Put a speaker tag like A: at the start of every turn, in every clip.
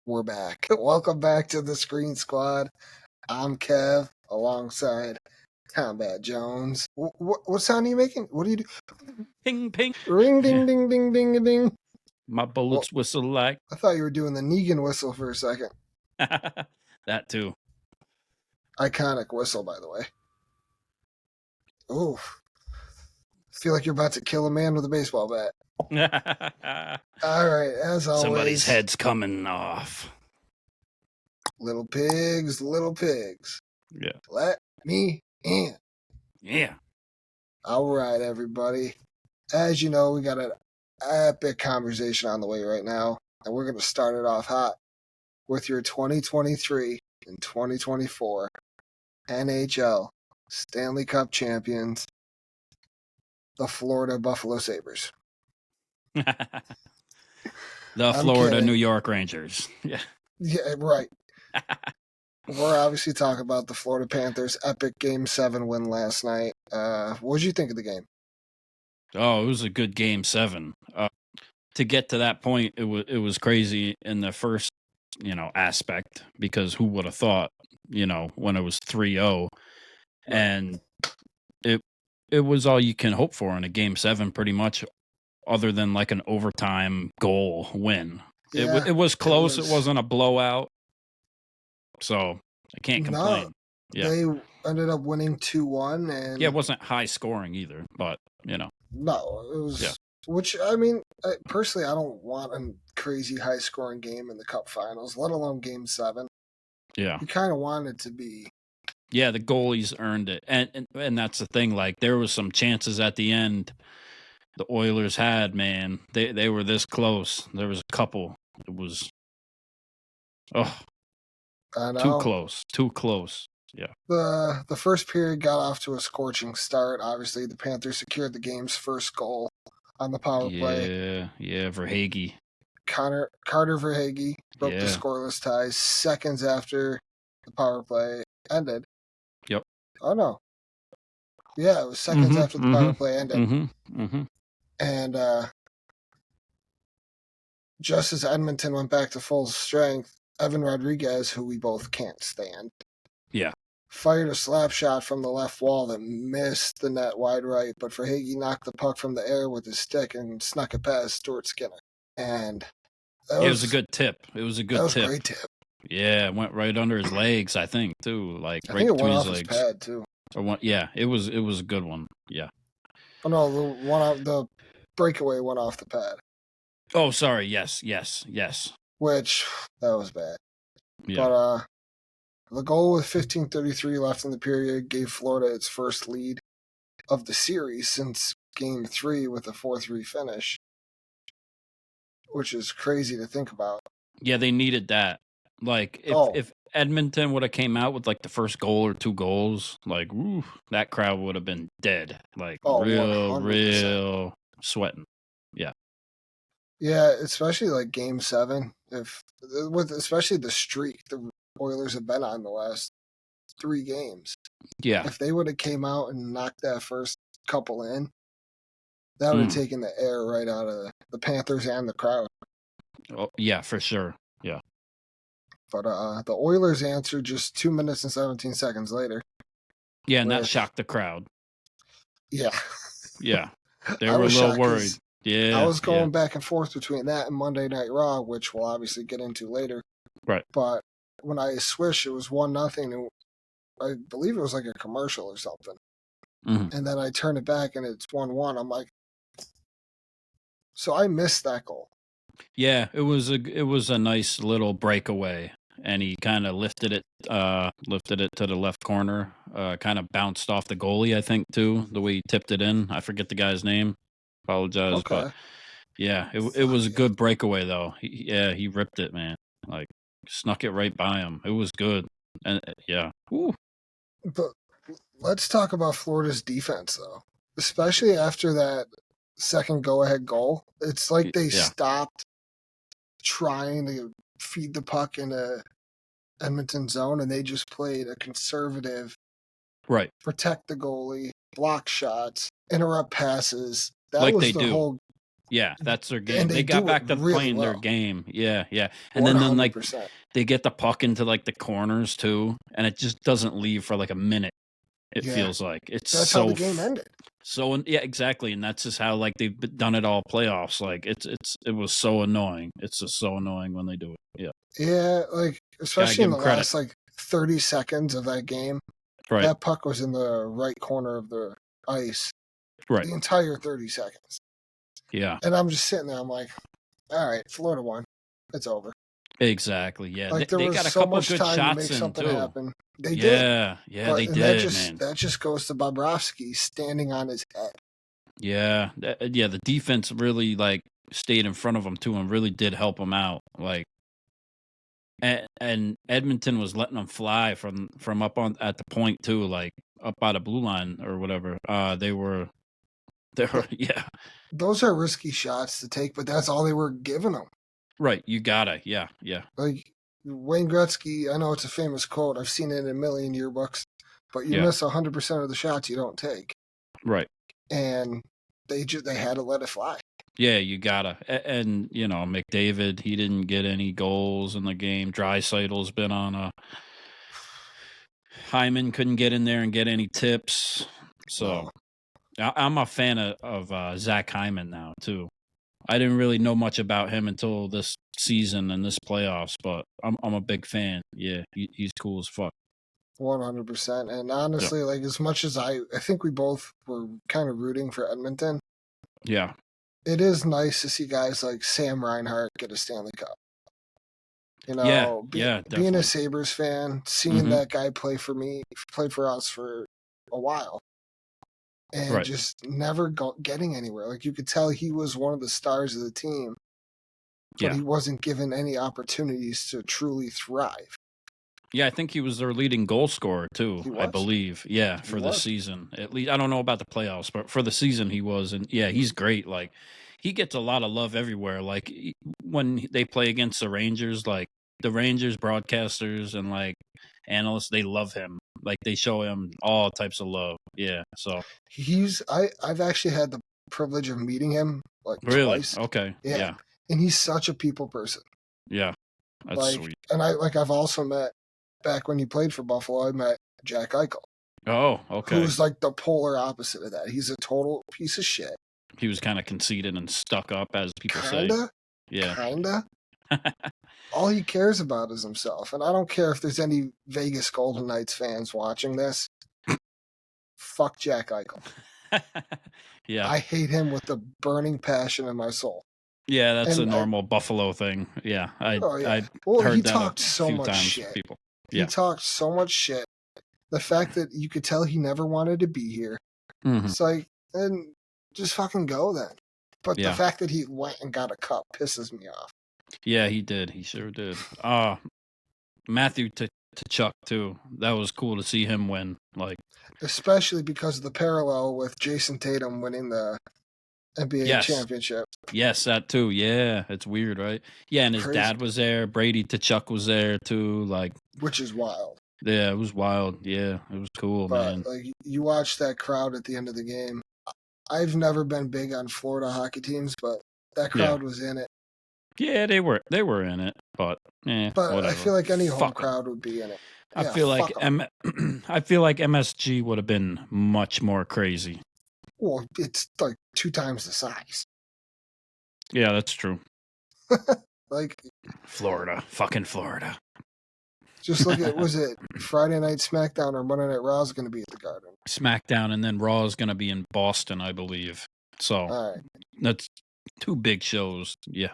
A: We're back. Welcome back to the Screen Squad. I'm Kev, alongside Combat Jones. What sound are you making? What do you do?
B: Ping, ping.
A: Ring, ding, ding, ding, ding, ding.
B: My bullets whistle like.
A: I thought you were doing the Negan whistle for a second.
B: That too.
A: Iconic whistle, by the way. Ooh. I feel like you're about to kill a man with a baseball bat. All right, as always.
B: Somebody's head's coming off.
A: Little pigs, little pigs.
B: Yeah.
A: Let me in.
B: Yeah.
A: All right, everybody. As you know, we got an epic conversation on the way right now, and we're going to start it off hot with your 2023 and 2024 NHL Stanley Cup champions, the Florida Buffalo Sabres.
B: The Florida New York Rangers. Yeah.
A: Yeah, right. We're obviously talking about the Florida Panthers' epic Game 7 win last night. What did you think of the game?
B: Oh, it was a good Game 7. To get to that point, it was crazy in the first, aspect, because who would have thought, when it was 3-0,
A: Right.
B: and it was all you can hope for in a Game 7, pretty much, other than like an overtime goal win.
A: Yeah,
B: it was close. It wasn't a blowout, so I can't complain.
A: No,
B: Yeah.
A: they ended up winning 2-1, and
B: Yeah, it wasn't high scoring either, but
A: no, it was.
B: Yeah.
A: Which, I mean, personally, I don't want a crazy high scoring game in the Cup Finals, let alone Game 7.
B: Yeah.
A: You kind of want it to be.
B: Yeah, the goalies earned it, and that's the thing. Like, there was some chances at the end the Oilers had. Man, they were this close. There was a couple. It was,
A: I know.
B: too close. Yeah.
A: The first period got off to a scorching start. Obviously, the Panthers secured the game's first goal on the power play.
B: Yeah, Verhaeghe.
A: Carter Verhaeghe broke the scoreless ties seconds after the power play ended.
B: Yep.
A: Oh, no. Yeah, it was seconds after the power play ended. And just as Edmonton went back to full strength, Evan Rodriguez, who we both can't stand, fired a slap shot from the left wall that missed the net wide right, but Verhaeghe knocked the puck from the air with his stick and snuck it past Stuart Skinner. And
B: it was a good tip. It was a good tip.
A: A great tip.
B: Yeah, it went right under his legs, I think, too. Like,
A: I
B: right
A: think it
B: between
A: went off
B: his legs.
A: His pad, too.
B: It was a good one. Yeah.
A: Oh, no, the breakaway went off the pad.
B: Oh, sorry. Yes.
A: Which, that was bad.
B: Yeah.
A: But the goal with 15:33 left in the period gave Florida its first lead of the series since Game 3 with a 4-3 finish, which is crazy to think about.
B: Yeah, they needed that. Like, if Edmonton would have came out with, like, the first goal or two goals, like, that crowd would have been dead. Like, real sweating. Yeah.
A: Yeah, especially, like, Game 7. Especially the streak the Oilers have been on the last 3 games.
B: Yeah.
A: If they would have came out and knocked that first couple in, that would have taken the air right out of the Panthers and the crowd.
B: Oh, yeah, for sure. Yeah.
A: But the Oilers answered just 2 minutes and 17 seconds later.
B: Yeah, and that shocked the crowd.
A: Yeah.
B: Yeah. They were a little worried. Yeah.
A: I was going back and forth between that and Monday Night Raw, which we'll obviously get into later.
B: Right.
A: But when I switched, it was 1-0, and I believe it was like a commercial or something.
B: Mm-hmm.
A: And then I turn it back, and it's 1-1. I'm like, so I missed that goal.
B: Yeah, it was a nice little breakaway, and he kind of lifted it to the left corner, kind of bounced off the goalie, I think, too, the way he tipped it in. I forget the guy's name. Apologize, but yeah, it was a good breakaway though. He ripped it, man. Like, snuck it right by him. It was good, and yeah. Woo.
A: But let's talk about Florida's defense though, especially after that second go-ahead goal. It's like they stopped trying to feed the puck into Edmonton zone, and they just played a conservative, protect the goalie, block shots, interrupt passes. That
B: like
A: was
B: they
A: the
B: do.
A: whole
B: Yeah, that's their game.
A: And
B: They
A: they
B: got
A: do
B: back
A: it
B: to
A: really
B: playing their
A: well.
B: game. Yeah, yeah. And then like
A: 100%.
B: they get the puck into like the corners too, and it just doesn't leave for like a minute. It
A: Yeah.
B: feels like it's
A: That's how the game ended.
B: so yeah, exactly, and that's just how like they've done it all playoffs. Like it was so annoying. It's just so annoying when they do it. Yeah,
A: Yeah, like
B: gotta
A: especially
B: give
A: in
B: them
A: the
B: credit.
A: last like 30 seconds of that game,
B: Right,
A: that puck was in the right corner of the ice
B: right.
A: the entire 30 seconds.
B: Yeah,
A: And I'm just sitting there, I'm like, all right, Florida won. It's over.
B: exactly. Yeah,
A: Like there
B: they
A: was
B: got a
A: so
B: couple
A: much
B: good
A: time to
B: shots
A: make
B: in
A: something
B: too.
A: happen. They did.
B: Yeah, yeah,
A: But
B: they
A: and that
B: did, man.
A: just goes to Bobrovsky standing on his head.
B: Yeah, yeah. The defense really like stayed in front of them too, and really did help them out. Like, and Edmonton was letting them fly from up on at the point too, like up by the blue line or whatever. They were yeah.
A: Those are risky shots to take, but that's all they were giving them.
B: Right, you gotta, yeah, yeah.
A: Like Wayne Gretzky, I know it's a famous quote. I've seen it in a million yearbooks, but you
B: Yeah.
A: miss 100% of the shots you don't take,
B: Right.
A: and they had to let it fly.
B: Yeah, you gotta. And you know, McDavid, he didn't get any goals in the game. Draisaitl's been on a Hyman couldn't get in there and get any tips. So I'm a fan of Zach Hyman now too. I didn't really know much about him until this season and this playoffs, but I'm a big fan. Yeah, he's cool as fuck.
A: 100%. And
B: Yeah,
A: honestly, like as much as I think we both were kind of rooting for Edmonton,
B: yeah,
A: it is nice to see guys like Sam Reinhart get a Stanley Cup. You
B: yeah,
A: know,
B: yeah,
A: being a
B: definitely.
A: Sabres fan, seeing
B: Hmm.
A: that guy play for us for a while, and
B: Right.
A: just never getting anywhere. Like you could tell he was one of the stars of the team, but
B: Yeah,
A: he wasn't given any opportunities to truly thrive.
B: yeah. I think he was their leading goal scorer too.
A: He
B: I
A: was.
B: believe. Yeah,
A: He
B: for the
A: was.
B: season. At least I don't know about the playoffs, but for the season he was. And yeah, he's great. Like he gets a lot of love everywhere. Like when they play against the Rangers, like the Rangers broadcasters and like analysts, they love him. Like they show him all types of love. Yeah. So
A: I've actually had the privilege of meeting him like
B: really,
A: twice.
B: okay,
A: Yeah.
B: yeah,
A: And he's such a people person.
B: yeah. That's
A: Like
B: sweet.
A: and I've also met back when he played for Buffalo, I met Jack Eichel,
B: Oh, okay.
A: who's like the polar opposite of that. He's a total piece of shit.
B: He was kind of conceited and stuck up, as people say.
A: Kinda.
B: Yeah.
A: Kinda. All he cares about is himself. And I don't care if there's any Vegas Golden Knights fans watching this. Fuck Jack Eichel.
B: Yeah.
A: I hate him with the burning passion in my soul.
B: Yeah, that's a
A: And
B: normal Buffalo thing. Yeah,
A: oh yeah.
B: I
A: Well, he
B: heard that
A: talked
B: a
A: so
B: few
A: much
B: times
A: shit.
B: from people.
A: He
B: Yeah.
A: talked so much shit. The fact that you could tell he never wanted to be here.
B: Mhm.
A: It's like, then just fucking go then. But the
B: Yeah.
A: fact that he went and got a cup pisses me off.
B: Yeah, he did. He sure did. Matthew Tkachuk too. That was cool to see him win. Like,
A: Especially because of the parallel with Jason Tatum winning the NBA
B: yes,
A: championship.
B: yes, that too. Yeah, it's weird, right? Yeah, and his
A: Crazy.
B: dad was there. Brady Tkachuk was there too. Like,
A: Which is wild.
B: yeah, it was wild. Yeah, it was cool,
A: But
B: man.
A: like you watch that crowd at the end of the game. I've never been big on Florida hockey teams, but that crowd was in it.
B: Yeah, they were in it, but
A: But
B: whatever.
A: I feel like any home
B: Fuck 'em.
A: crowd would be in it.
B: I
A: Yeah,
B: feel like
A: fuck 'em.
B: I feel like MSG would have been much more crazy.
A: Well, it's like 2 times the size.
B: Yeah, that's true.
A: Like
B: Florida, fucking Florida.
A: just look at was it Friday Night SmackDown or Monday Night Raw is going to be at the Garden.
B: SmackDown, and then Raw is going to be in Boston, I believe. So
A: All right.
B: that's 2 big shows. Yeah.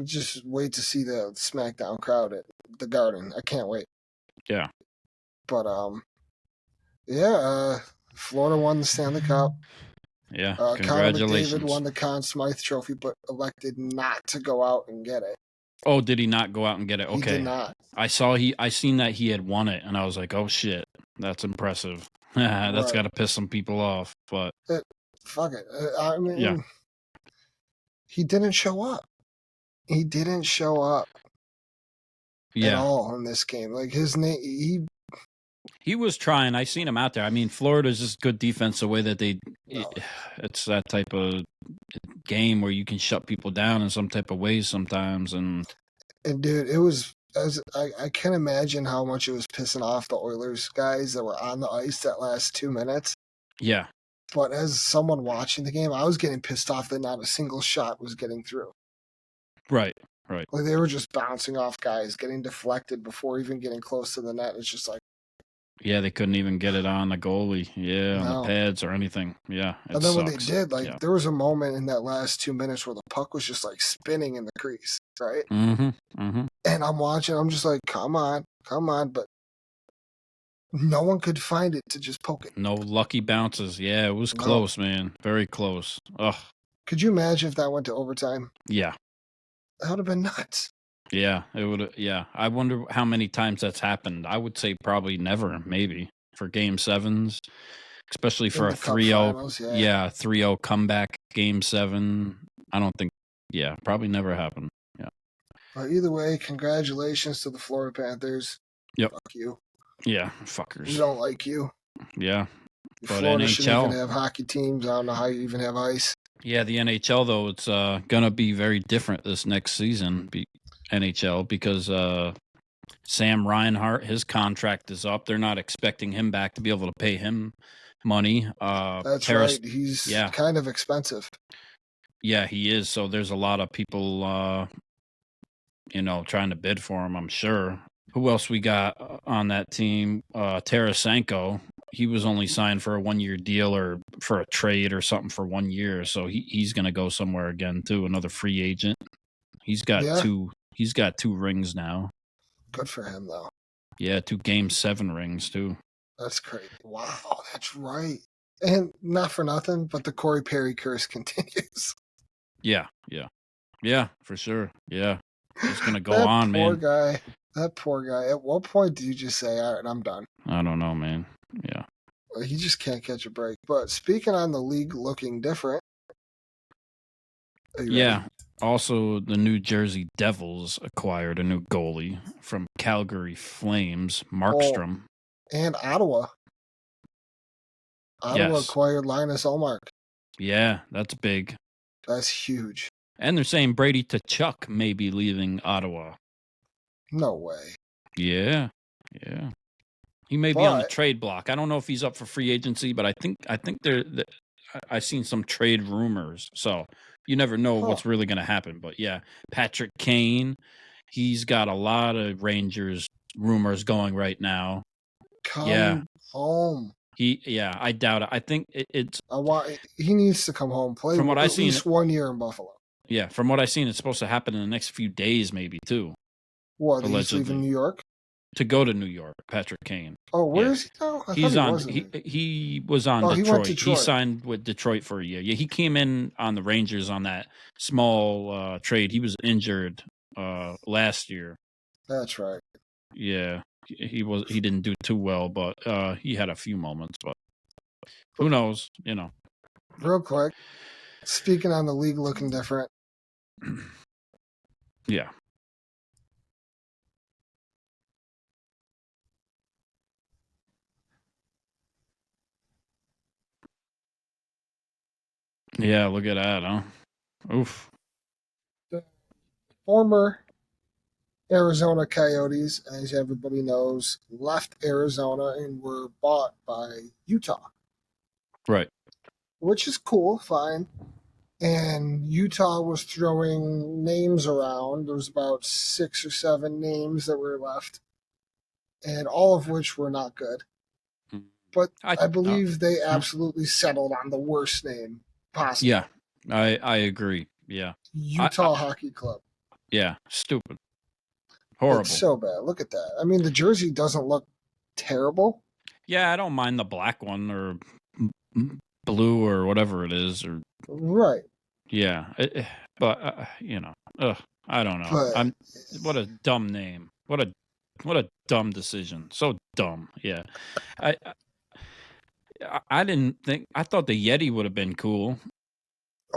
A: Just wait to see the SmackDown crowd at the Garden. I can't wait.
B: Yeah.
A: But Florida won the Stanley Cup.
B: Yeah.
A: Connor
B: Congratulations.
A: McDavid won the Conn Smythe Trophy, but elected not to go out and get it.
B: Oh, did he not go out and get it? Okay.
A: He did not.
B: I seen that he had won it, and I was like, oh shit, that's impressive. That's
A: Right.
B: got to piss some people off, but
A: Fuck it. I mean,
B: yeah.
A: he didn't show up. He didn't show up at
B: Yeah.
A: all in this game. Like his name,
B: He was trying. I seen him out there. I mean, Florida's just good defense the way that
A: No.
B: it's that type of game where you can shut people down in some type of ways sometimes. And
A: dude, it was as I can't imagine how much it was pissing off the Oilers guys that were on the ice that last 2 minutes.
B: yeah,
A: But as someone watching the game, I was getting pissed off that not a single shot was getting through.
B: right.
A: Like they were just bouncing off guys, getting deflected before even getting close to the net. It's just like,
B: Yeah, they couldn't even get it on the goalie. Yeah, on the
A: no.
B: pads or anything. Yeah, it
A: And then when they
B: sucks.
A: did, like
B: Yeah.
A: there was a moment in that last 2 minutes where the puck was just like spinning in the crease, right?
B: Mm-hmm.
A: And I'm watching, I'm just like, come on, but no one could find it to just poke it.
B: No lucky bounces. Yeah, it was
A: No.
B: close, man. Very close. Ugh.
A: Could you imagine if that went to overtime?
B: Yeah.
A: That would have been nuts.
B: Yeah, it would. Yeah, I wonder how many times that's happened. I would say probably never, maybe for game sevens, especially for
A: In
B: a
A: the Cup
B: 3-0.
A: finals, yeah.
B: 3-0 comeback game 7. I don't think. Yeah, probably never happened. Yeah.
A: But either way, congratulations to the Florida Panthers.
B: Yep.
A: Fuck you.
B: Yeah,
A: We
B: fuckers.
A: don't like you.
B: Yeah, but
A: Florida shouldn't
B: NHL.
A: even have hockey teams. I don't know how you even have ice.
B: Yeah, the NHL though, it's gonna be very different this next season. NHL because Sam Reinhart, his contract is up. They're not expecting him back to be able to pay him money.
A: That's right. He's kind of expensive.
B: Yeah, he is. So there's a lot of people, trying to bid for him, I'm sure. Who else we got on that team? Tarasenko. He was only signed for a 1-year deal or for a trade or something for 1 year. So he's going to go somewhere again too. Another free agent. He's got two. He's got 2 rings now.
A: Good for him, though.
B: Yeah, 2 Game 7 rings, too.
A: That's great. Wow, that's right. And not for nothing, but the Corey Perry curse continues.
B: Yeah, for sure. Yeah, it's going to go on, man.
A: That poor guy. At what point do you just say, all right, I'm done?
B: I don't know, man. Yeah.
A: He just can't catch a break. But speaking on the league looking different.
B: Yeah. Also, the New Jersey Devils acquired a new goalie from Calgary Flames, Markstrom.
A: And Ottawa. Ottawa acquired Linus Ullmark.
B: Yeah, that's big.
A: That's huge.
B: And they're saying Brady Tkachuk may be leaving Ottawa.
A: No way.
B: Yeah. He may be on the trade block. I don't know if he's up for free agency, but I think I've seen some trade rumors. So you never know what's really going to happen. But yeah, Patrick Kane, he's got a lot of Rangers rumors going right now.
A: Come home.
B: I doubt it. I think it's.
A: He needs to come home. Play from what I've seen, at least 1 year in Buffalo.
B: Yeah, from what I've seen, it's supposed to happen in the next few days, maybe too.
A: What? He's leaving New York.
B: To go to New York, Patrick Kane.
A: Oh, where is he now?
B: He was on Detroit. He signed with Detroit for a year. Yeah, he came in on the Rangers on that small trade. He was injured last year.
A: That's right.
B: Yeah, he didn't do too well, but he had a few moments. But who knows?
A: Real quick, speaking on the league looking different.
B: Yeah. Yeah, look at that, huh? Oof.
A: The former Arizona Coyotes, as everybody knows, left Arizona and were bought by Utah.
B: Right.
A: Which is cool, fine. And Utah was throwing names around. There was about 6 or 7 names that were left, and all of which were not good. But I believe they absolutely settled on the worst name possible.
B: Yeah, I agree. Yeah.
A: Utah Hockey Club.
B: Yeah, stupid. Horrible.
A: It's so bad. Look at that. I mean, the jersey doesn't look terrible.
B: Yeah, I don't mind the black one or blue or whatever it is.
A: Right.
B: Yeah, but I don't know. What a dumb name. What a dumb decision. So dumb. Yeah. I didn't think. I thought the Yeti would have been cool.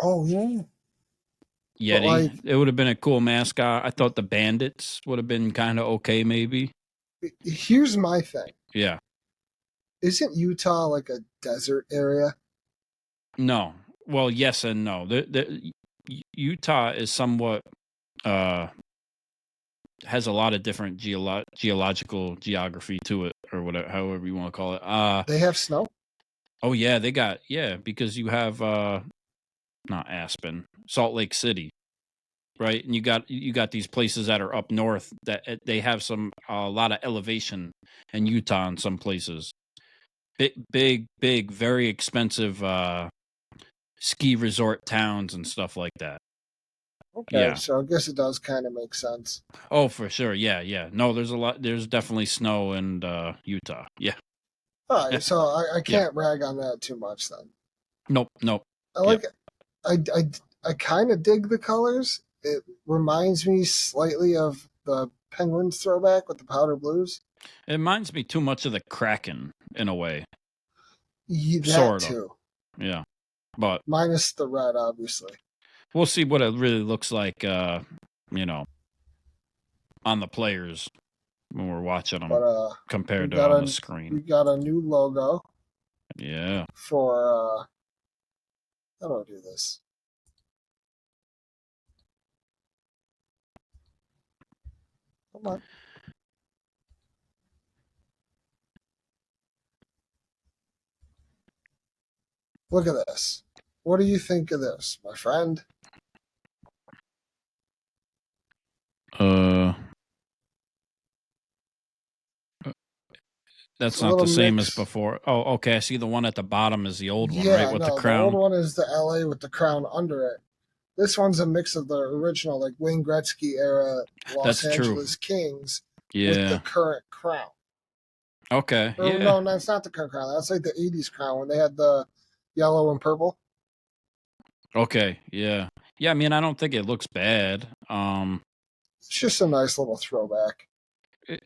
A: Oh yeah.
B: Yeti. It would have been a cool mascot. I thought the Bandits would have been kind of okay, maybe.
A: Here's my thing.
B: Yeah.
A: Isn't Utah like a desert area?
B: No. Well, yes and no. Utah is somewhat has a lot of different geological geography to it, or whatever, however you want to call it.
A: They have snow?
B: Oh yeah, because you have not Aspen, Salt Lake City, right? And you got these places that are up north that they have a lot of elevation in Utah in some places. Big, very expensive ski resort towns and stuff like that.
A: Okay,
B: Yeah.
A: so I guess it does kind of make sense.
B: Oh, for sure. Yeah. No, there's definitely snow in Utah. Yeah.
A: All right, so I
B: Yeah.
A: can't rag on that too much then.
B: Nope.
A: I like I kind of dig the colors. It reminds me slightly of the Penguins throwback with the powder blues.
B: It reminds me too much of the Kraken in a way.
A: Yeah, that
B: Sort of.
A: too.
B: Yeah. But
A: Minus the red, obviously.
B: we'll see what it really looks like, on the players when we're watching them
A: But
B: compared to on the screen.
A: we got a new logo
B: Yeah.
A: for how do I do this? Come on. Look at this. What do you think of this, my friend?
B: That's
A: It's a
B: not
A: little
B: the same as
A: mix.
B: before. Oh, okay. I see the one at the bottom is the old one, right?
A: Yeah,
B: With the
A: no, the old
B: crown.
A: one is the LA with the crown under it. This one's a mix of the original, like Wayne Gretzky era Los
B: That's true.
A: Angeles Kings
B: Yeah.
A: with the current crown.
B: Okay.
A: Or,
B: Yeah.
A: no, that's not the current crown. That's like the 80s crown when they had the yellow and purple.
B: Okay. Yeah. Yeah. I mean, I don't think it looks bad.
A: It's just a nice little throwback.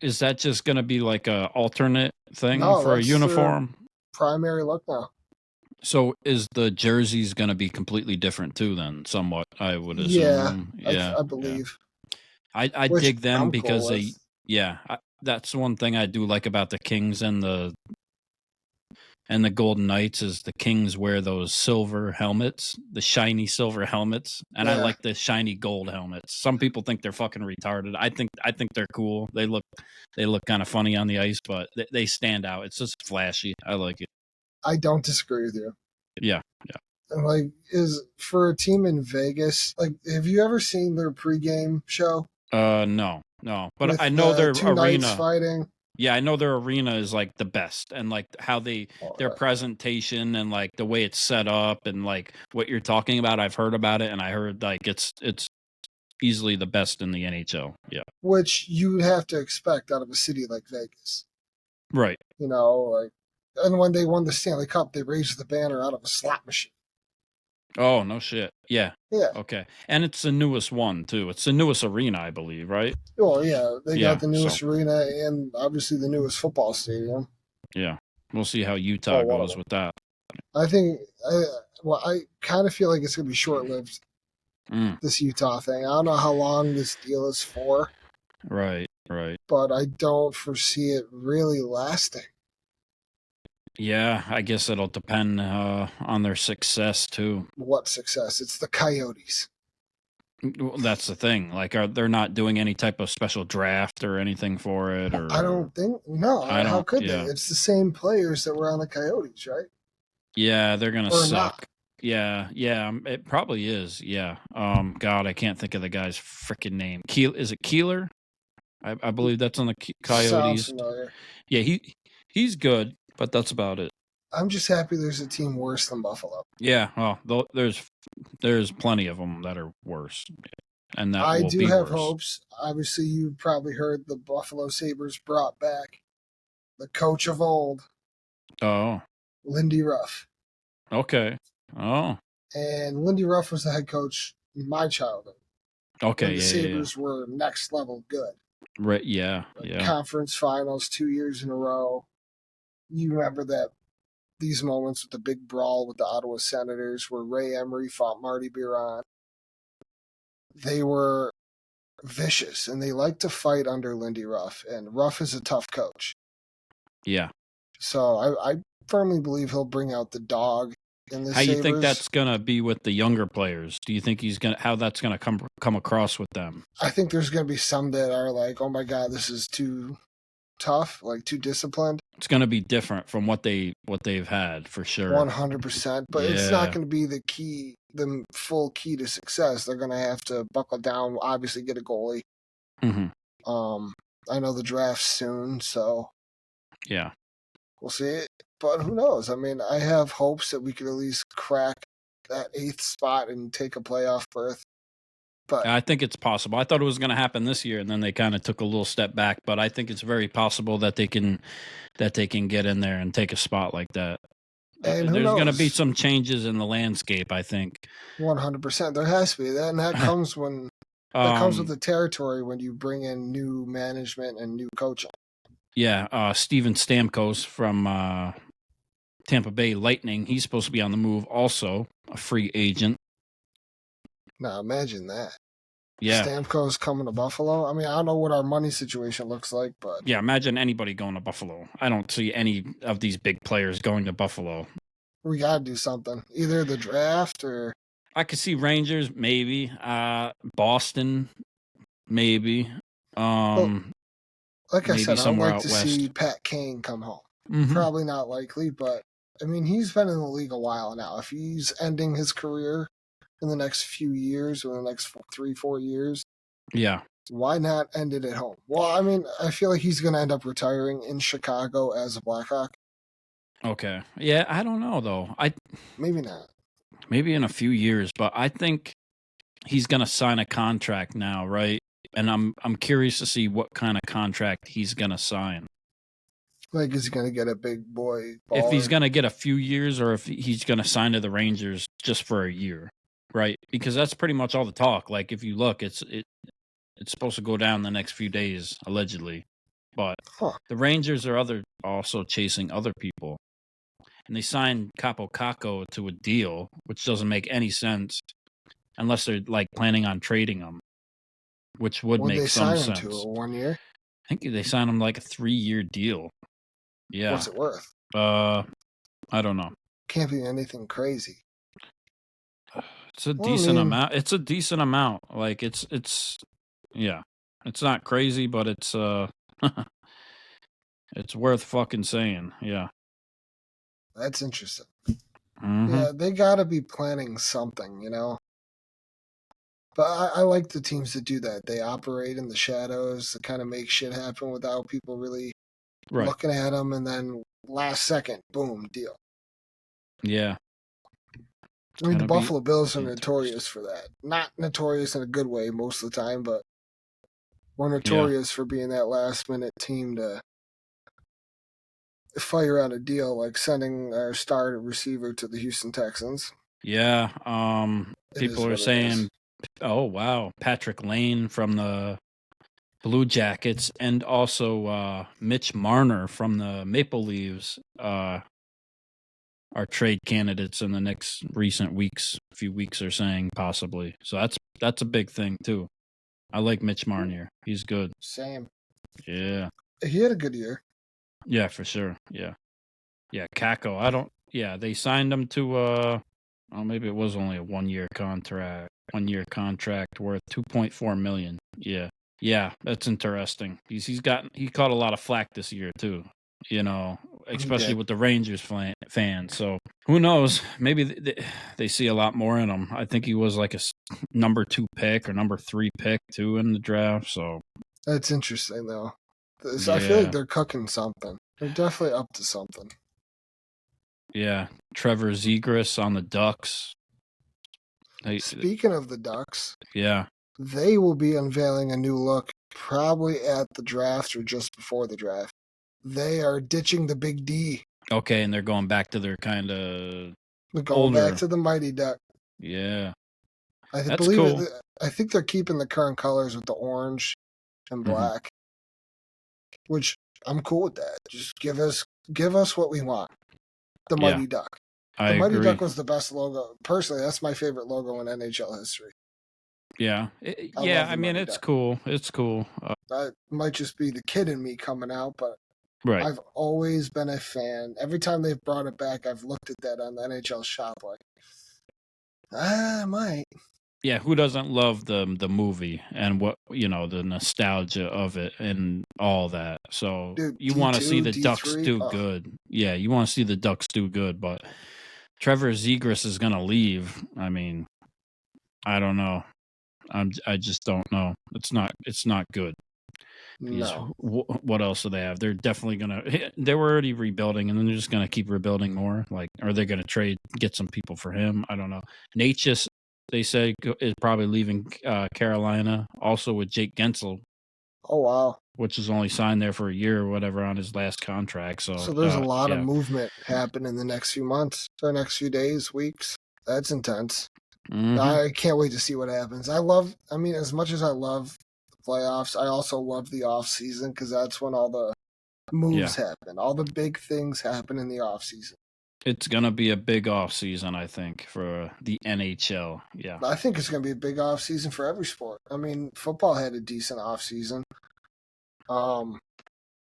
B: Is that just going to be like a alternate thing
A: No,
B: for a
A: that's
B: uniform?
A: primary look now.
B: So is the jerseys going to be completely different too? Then, somewhat, I would
A: Yeah,
B: assume. Yeah,
A: I believe.
B: I
A: Which
B: dig them
A: I'm
B: because
A: cool with.
B: that's one thing I do like about the Kings and the Golden Knights is the Kings wear those silver helmets, the shiny silver helmets, and I
A: Yeah.
B: like the shiny gold helmets. Some people think they're fucking retarded. I think they're cool. They look kind of funny on the ice, but they stand out. It's just flashy. I like it.
A: I don't disagree with you.
B: Yeah.
A: And like, is for a team in Vegas, like, have you ever seen their pregame show?
B: No, but
A: With
B: I know their
A: two knights
B: arena.
A: fighting.
B: Yeah, I know their arena is like the best, and like how their presentation and like the way it's set up and like what you're talking about. I've heard about it, and I heard like it's easily the best in the NHL. Yeah,
A: Which you'd have to expect out of a city like Vegas.
B: right.
A: You know, like, and when they won the Stanley Cup, they raised the banner out of a slot machine.
B: Oh no shit. Yeah.
A: Yeah.
B: Okay, and it's the newest one too. It's the newest arena, I believe, right?
A: Well, yeah, they
B: Yeah,
A: got the newest arena and obviously the newest football stadium.
B: Yeah, we'll see how Utah goes with that.
A: I think, I kind of feel like it's going to be short lived, this Utah thing. I don't know how long this deal is for.
B: Right.
A: But I don't foresee it really lasting.
B: Yeah, I guess it'll depend on their success too.
A: What success? It's the Coyotes.
B: Well, that's the thing. Like, they're not doing any type of special draft or anything for it? Or
A: I don't think. No, how could they? It's the same players that were on the Coyotes, right?
B: Yeah, they're gonna suck.
A: Not.
B: Yeah, it probably is. Yeah. God, I can't think of the guy's freaking name. Is it Keeler? I believe that's on the Coyotes.
A: Sounds familiar.
B: Yeah, he's good, but that's about it.
A: I'm just happy there's a team worse than Buffalo.
B: Yeah, well, there's plenty of them that are worse, and that
A: I
B: will
A: do
B: be
A: have
B: worse.
A: hopes. Obviously, you probably heard the Buffalo Sabres brought back the coach of old.
B: Oh,
A: Lindy Ruff.
B: Okay. Oh.
A: And Lindy Ruff was the head coach in my childhood.
B: Okay.
A: When the Sabres were next level good.
B: Right. Yeah.
A: Conference finals 2 years in a row. You remember these moments with the big brawl with the Ottawa Senators where Ray Emery fought Marty Biron. They were vicious and they like to fight under Lindy Ruff, and Ruff is a tough coach.
B: Yeah.
A: So I firmly believe he'll bring out the dog in the
B: How
A: Sabres.
B: you think that's gonna be with the younger players? Do you think how that's gonna come across with them?
A: I think there's going to be some that are like, oh my God, this is too tough, like too disciplined.
B: It's gonna be different from what they've had for sure.
A: 100%. But it's not going to be the full key to success. They're going to have to buckle down, obviously get a goalie.
B: Mm-hmm.
A: I know the draft's soon, so
B: yeah,
A: we'll see. But who knows? I mean, I have hopes that we could at least crack that 8th spot and take a playoff berth. But
B: I think it's possible. I thought it was going to happen this year, and then they kind of took a little step back. But I think it's very possible that they can get in there and take a spot like that.
A: And
B: there's going to be some changes in the landscape, I think.
A: 100%. There has to be. And that comes when that comes with the territory when you bring in new management and new coaching.
B: Yeah, Steven Stamkos from Tampa Bay Lightning. He's supposed to be on the move, also a free agent.
A: Now imagine that.
B: Yeah,
A: Stamkos coming to Buffalo. I mean, I don't know what our money situation looks like, but
B: yeah, imagine anybody going to Buffalo. I don't see any of these big players going to Buffalo.
A: We got to do something. Either the draft or
B: I could see Rangers, maybe. Boston, maybe.
A: Like I said, I'd like to
B: west.
A: see Pat Kane come home.
B: Mm-hmm.
A: Probably not likely, but I mean, he's been in the league a while now. If he's ending his career in the next few years or the next 3-4 years,
B: yeah,
A: why not end it at home? Well, I mean, I feel like he's going to end up retiring in Chicago as a Blackhawk.
B: Okay. Yeah, I don't know though.
A: Maybe not.
B: Maybe in a few years, but I think he's going to sign a contract now, right? And I'm curious to see what kind of contract he's going to sign.
A: Like, is he going to get a big boy baller?
B: If he's going to get a few years or if he's going to sign to the Rangers just for a year, right? Because that's pretty much all the talk. Like, if you look, it's supposed to go down the next few days, allegedly. But the Rangers are also chasing other people. And they signed Capo Caco to a deal, which doesn't make any sense unless they're like planning on trading him, which would make some sense.
A: They sign him to 1 year?
B: I think they signed him like a 3-year deal. Yeah.
A: What's it worth?
B: I don't know.
A: Can't be anything crazy.
B: It's a decent amount. It's a decent amount. Like it's yeah. It's not crazy, but it's it's worth fucking saying. Yeah.
A: That's interesting.
B: Mm-hmm.
A: Yeah, they got to be planning something, you know? But I like the teams that do that. They operate in the shadows to kind of make shit happen without people really looking at them, and then last second, boom, deal.
B: Yeah.
A: I mean, the Buffalo Bills are notorious for that. Not notorious in a good way most of the time, but we're notorious for being that last-minute team to fire out a deal, like sending our star receiver to the Houston Texans.
B: Yeah. People are saying, oh, wow, Patrick Lane from the Blue Jackets and also Mitch Marner from the Maple Leafs are trade candidates in the next few weeks are saying possibly. So that's a big thing too. I like Mitch Marner. He's good.
A: Same.
B: Yeah.
A: He had a good year.
B: Yeah, for sure. Yeah. Yeah, Kako. They signed him to maybe it was only a 1-year contract. 1-year contract worth $2.4 million. Yeah. Yeah, that's interesting. He caught a lot of flack this year too, you know, especially with the Rangers fans. So who knows? Maybe they see a lot more in him. I think he was like a number 2 pick or number 3 pick too in the draft. So
A: that's interesting though. I feel like they're cooking something. They're definitely up to something.
B: Yeah, Trevor Zegras on the Ducks.
A: Speaking of the Ducks,
B: yeah,
A: they will be unveiling a new look probably at the draft or just before the draft. They are ditching the Big D.
B: Okay, and they're going back to their kind of
A: back to the Mighty Duck.
B: Yeah,
A: that's cool. I think they're keeping the current colors with the orange and black, which I'm cool with that. Just give us what we want. The Mighty Duck. The Mighty Duck was the best logo. Personally, that's my favorite logo in NHL history.
B: Yeah. I mean, it's cool. It's cool.
A: That might just be the kid in me coming out, but
B: Right.
A: I've always been a fan. Every time they've brought it back, I've looked at that on the NHL shop like, I might.
B: Yeah, who doesn't love the movie and what the nostalgia of it and all that? So
A: Dude,
B: you want to see
A: D2,
B: the Ducks
A: D3.
B: do good. Yeah, you want to see the Ducks do good, but Trevor Zegras is going to leave. I mean, I don't know. I just don't know. It's not good. Because
A: No.
B: what else do they have? They're definitely gonna. They were already rebuilding, and then they're just gonna keep rebuilding more. Like, are they gonna get some people for him? I don't know. Natchez, they say, is probably leaving Carolina. Also with Jake Gensel,
A: Oh, wow.
B: which is only signed there for a year or whatever on his last contract. So,
A: So there's a lot of
B: yeah.
A: movement happening in the next few months or next few days, weeks. That's intense.
B: Mhm.
A: I can't wait to see what happens. I mean, as much as I love the playoffs, I also love the off season because that's when all the moves happen. All the big things happen in the off season.
B: It's gonna be a big off season, I think, for the NHL. Yeah.
A: I think it's going to be a big off season for every sport. I mean, football had a decent off season. They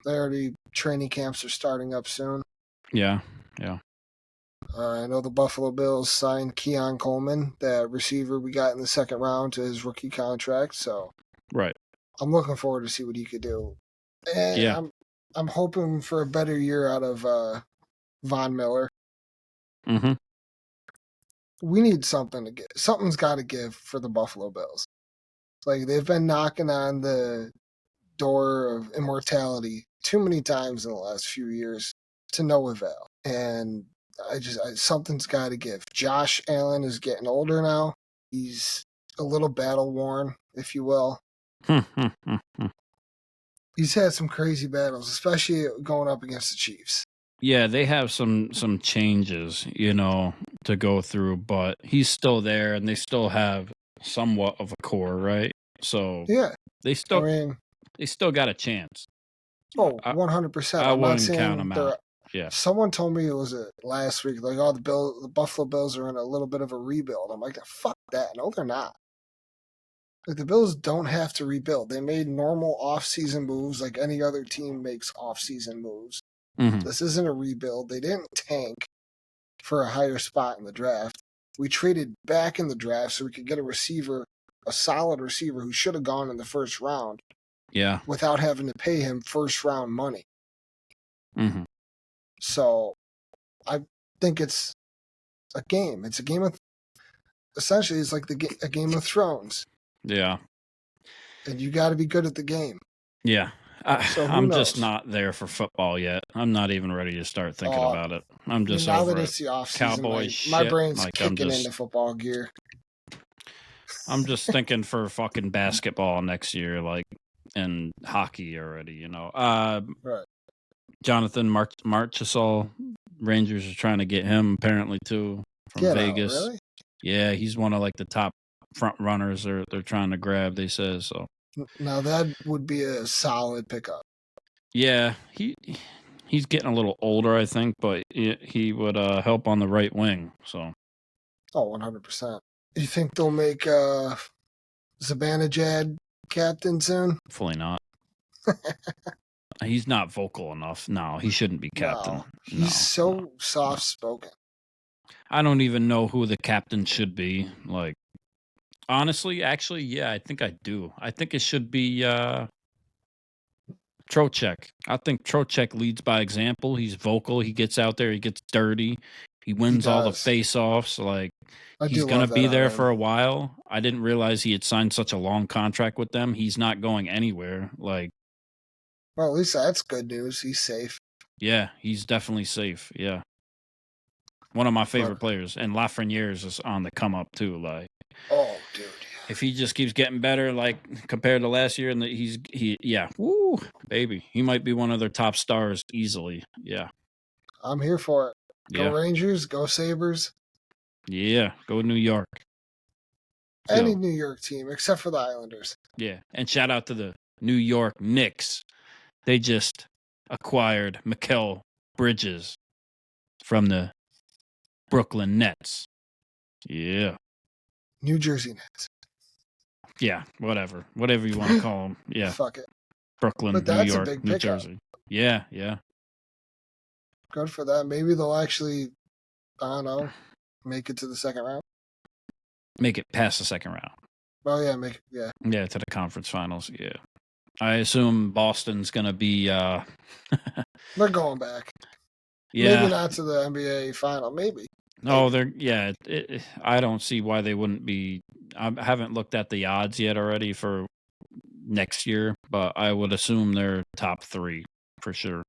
A: already training camps are starting up soon.
B: Yeah. Yeah.
A: I know the Buffalo Bills signed Keon Coleman, that receiver we got in the second round, to his rookie contract. So
B: Right.
A: I'm looking forward to see what he could do. And
B: Yeah.
A: I'm hoping for a better year out of Von Miller.
B: Mm-hmm.
A: We need something to give. Something's got to give for the Buffalo Bills. Like, they've been knocking on the door of immortality too many times in the last few years to no avail. And something's got to give. Josh Allen is getting older now. He's a little battle worn, if you will. He's had some crazy battles, especially going up against the Chiefs.
B: Yeah, they have some changes, to go through, but he's still there, and they still have somewhat of a core, right? So
A: Yeah,
B: they still got a chance.
A: Oh, 100%.
B: I
A: I'm not
B: wouldn't count
A: saying
B: them
A: they're.
B: out. Yeah.
A: Someone told me it was last week, like, oh, the Buffalo Bills are in a little bit of a rebuild. I'm like, fuck that. No, they're not. Like, the Bills don't have to rebuild. They made normal off-season moves like any other team makes off-season moves.
B: Mm-hmm.
A: This isn't a rebuild. They didn't tank for a higher spot in the draft. We traded back in the draft so we could get a solid receiver who should have gone in the first round.
B: Yeah.
A: Without having to pay him first-round money.
B: Mm-hmm.
A: So I think it's a game. It's a game of, essentially, it's like a Game of Thrones.
B: Yeah.
A: And you got to be good at the game.
B: Yeah.
A: So who
B: I'm
A: knows?
B: just not there for football yet. I'm not even ready to start thinking about it. I'm just
A: now
B: over
A: that
B: it.
A: it's the off season,
B: Cowboys
A: my
B: shit.
A: brain's
B: Like,
A: kicking into football gear.
B: I'm just thinking for fucking basketball next year, like, and hockey already,
A: Right.
B: Jonathan Marchessault, Rangers are trying to get him apparently too from Vegas.
A: Out, really?
B: Yeah, he's one of like the top front runners they're trying to grab, they say. So
A: now that would be a solid pickup.
B: Yeah, he's getting a little older, I think, but he would help on the right wing. So
A: 100%. You think they'll make Zibanejad captain soon?
B: Hopefully not. He's not vocal enough. No, he shouldn't be captain.
A: No, he's so soft-spoken.
B: I don't even know who the captain should be. Like, honestly, actually, yeah, I think I do. I think it should be Trocheck. I think Trocheck leads by example. He's vocal. He gets out there. He gets dirty. He wins all the face-offs. Like, he's going to be there for a while. I didn't realize he had signed such a long contract with them. He's not going anywhere. Like,
A: well, at least that's good news. He's safe.
B: Yeah, he's definitely safe. Yeah. One of my favorite players. And Lafreniere is on the come up too. Like,
A: oh, dude.
B: If he just keeps getting better, like compared to last year, and woo, baby, he might be one of their top stars easily. Yeah.
A: I'm here for it. Go Rangers, go Sabres.
B: Yeah, go New York.
A: Any New York team except for the Islanders.
B: Yeah, and shout out to the New York Knicks. They just acquired Mikal Bridges from the Brooklyn Nets. Yeah.
A: New Jersey Nets.
B: Yeah, whatever you want to call them. Yeah.
A: Fuck it.
B: Brooklyn,
A: but that's
B: New York,
A: a big
B: New Jersey. Yeah, yeah.
A: Good for them. Maybe they'll actually, I don't know, make it to the second round.
B: Make it past the second round.
A: Oh yeah,
B: Yeah, to the conference finals. Yeah. I assume Boston's going to be
A: They're going back.
B: yeah.
A: Maybe not to the NBA final. Maybe.
B: Oh, they're yeah. I don't see why they wouldn't be. I haven't looked at the odds yet already for next year, but I would assume they're top 3 for sure.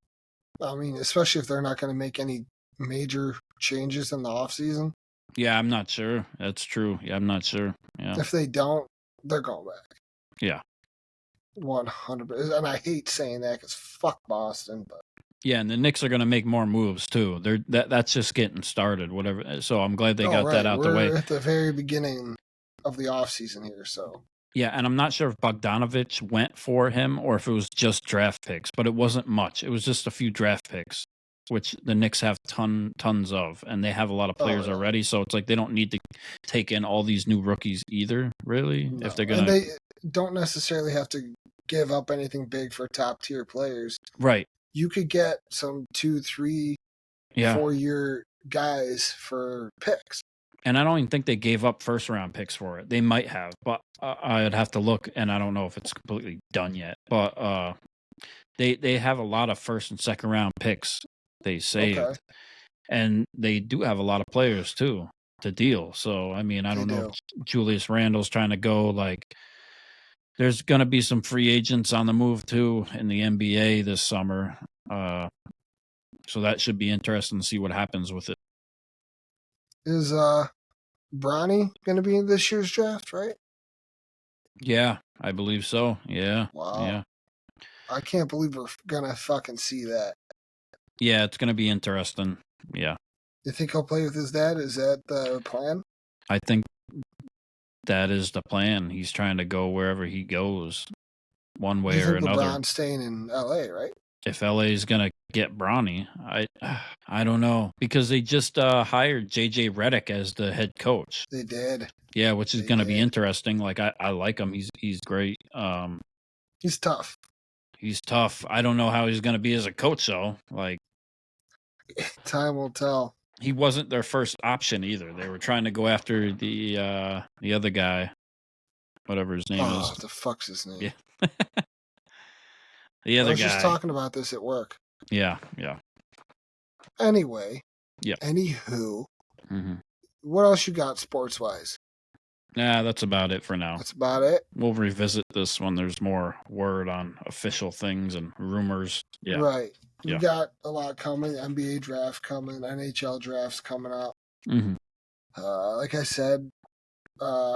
A: I mean, especially if they're not going to make any major changes in the offseason.
B: Yeah, I'm not sure. That's true. Yeah, I'm not sure. Yeah.
A: If they don't, they're going back.
B: Yeah.
A: 100%. And I hate saying that because fuck Boston, but
B: Yeah, and the Knicks are going to make more moves too. That's just getting started. Whatever. So I'm glad they got that out the way.
A: We're at the very beginning of the offseason here, so.
B: Yeah, and I'm not sure if Bogdanovich went for him or if it was just draft picks, but it wasn't much. It was just a few draft picks, which the Knicks have tons of, and they have a lot of players already. So it's like they don't need to take in all these new rookies either, really.
A: No.
B: If they're gonna,
A: and they don't necessarily have to give up anything big for top tier players.
B: Right.
A: You could get some 2, 3, 4 year guys for picks.
B: And I don't even think they gave up first round picks for it. They might have, but I'd have to look, and I don't know if it's completely done yet. But they have a lot of first and second round picks they saved, and they do have a lot of players too to deal. So I mean, I don't know if Julius Randle's trying to go. Like, there's going to be some free agents on the move too in the NBA this summer. So that should be interesting to see what happens with it.
A: Is Bronny going to be in this year's draft, right?
B: Yeah, I believe so. Yeah.
A: Wow.
B: Yeah.
A: I can't believe we're going to fucking see that.
B: Yeah, it's going to be interesting. Yeah.
A: You think he'll play with his dad? Is that the plan?
B: I think that is the plan. He's trying to go wherever he goes, one way or another.
A: LeBron's staying in LA, right?
B: If LA is going to get Bronny, I don't know, because they just hired JJ Redick as the head coach.
A: They did.
B: Yeah, which is going to be interesting. Like, I like him. He's great.
A: He's tough.
B: He's tough. I don't know how he's going to be as a coach, though. Like,
A: time will tell.
B: He wasn't their first option either. They were trying to go after the other guy, whatever his name is.
A: What the fuck's his name?
B: Yeah. The other guy.
A: I was just talking about this at work.
B: Yeah.
A: Anyway.
B: Yeah.
A: Anywho.
B: Mm-hmm.
A: What else you got sports-wise?
B: Nah, that's about it for now.
A: That's about it?
B: We'll revisit this when there's more word on official things and rumors. Yeah.
A: Right. We got a lot coming. NBA draft coming. NHL drafts coming up.
B: Mm-hmm.
A: Like I said,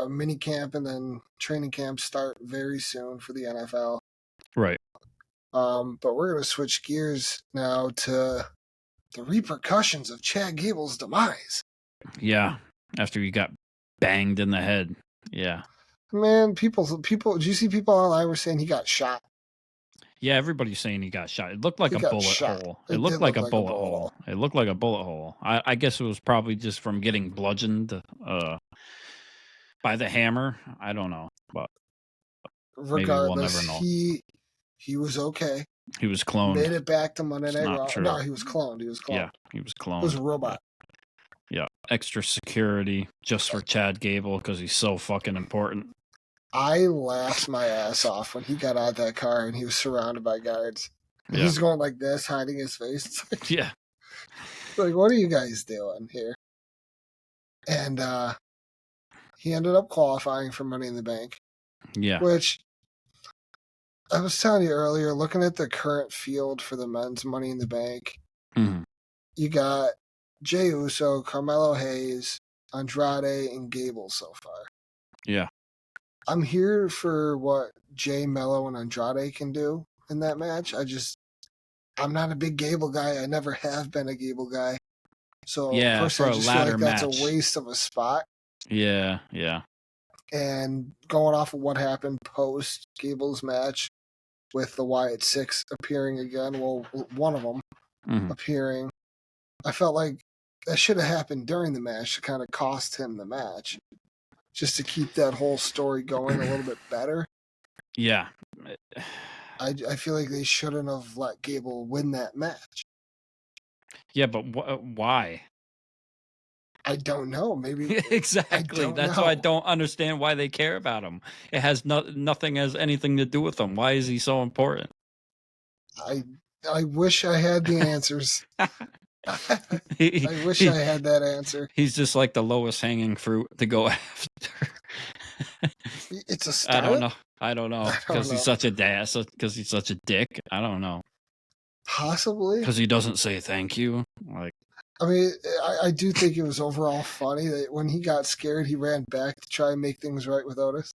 A: mini camp and then training camp start very soon for the NFL.
B: Right.
A: But we're going to switch gears now to the repercussions of Chad Gable's demise.
B: Yeah. After he got banged in the head. Yeah.
A: Man, people, do you see people online were saying he got shot?
B: Yeah, everybody's saying he got shot. It looked like a bullet hole. It looked like a bullet hole. It looked like a bullet hole. I guess it was probably just from getting bludgeoned by the hammer. I don't know, but
A: regardless,
B: maybe we'll never know.
A: He was okay.
B: He was cloned.
A: Made it back to Monday Night Raw.
B: True.
A: No, he was cloned.
B: Yeah, he was cloned.
A: He was a robot.
B: Yeah, extra security just for Chad Gable because he's so fucking important.
A: I laughed my ass off when he got out of that car and he was surrounded by guards. And he's going like this, hiding his face. It's like,
B: yeah.
A: Like, what are you guys doing here? And he ended up qualifying for Money in the Bank.
B: Yeah.
A: Which, I was telling you earlier, looking at the current field for the men's Money in the Bank, you got Jey Uso, Carmelo Hayes, Andrade, and Gable so far.
B: Yeah.
A: I'm here for what Jay, Mello, and Andrade can do in that match. I'm not a big Gable guy. I never have been a Gable guy. So personally, I just feel like that's a waste of a spot.
B: Yeah.
A: And going off of what happened post Gable's match with the wyattsicks appearing again, well, one of them appearing, I felt like that should have happened during the match to kind of cost him the match. Just to keep that whole story going a little bit better.
B: Yeah.
A: I feel like they shouldn't have let Gable win that match.
B: Yeah, but why?
A: I don't know. Maybe
B: Exactly. That's why I don't understand why they care about him. It has nothing has anything to do with him. Why is he so important?
A: I wish I had the answers. I wish I had that answer.
B: He's just like the lowest hanging fruit to go after.
A: It's a start.
B: I don't know because he's such a dass. Because he's such a dick. I don't know.
A: Possibly
B: because he doesn't say thank you. Like,
A: I mean, I do think it was overall funny that when he got scared, he ran back to try and make things right with Otis.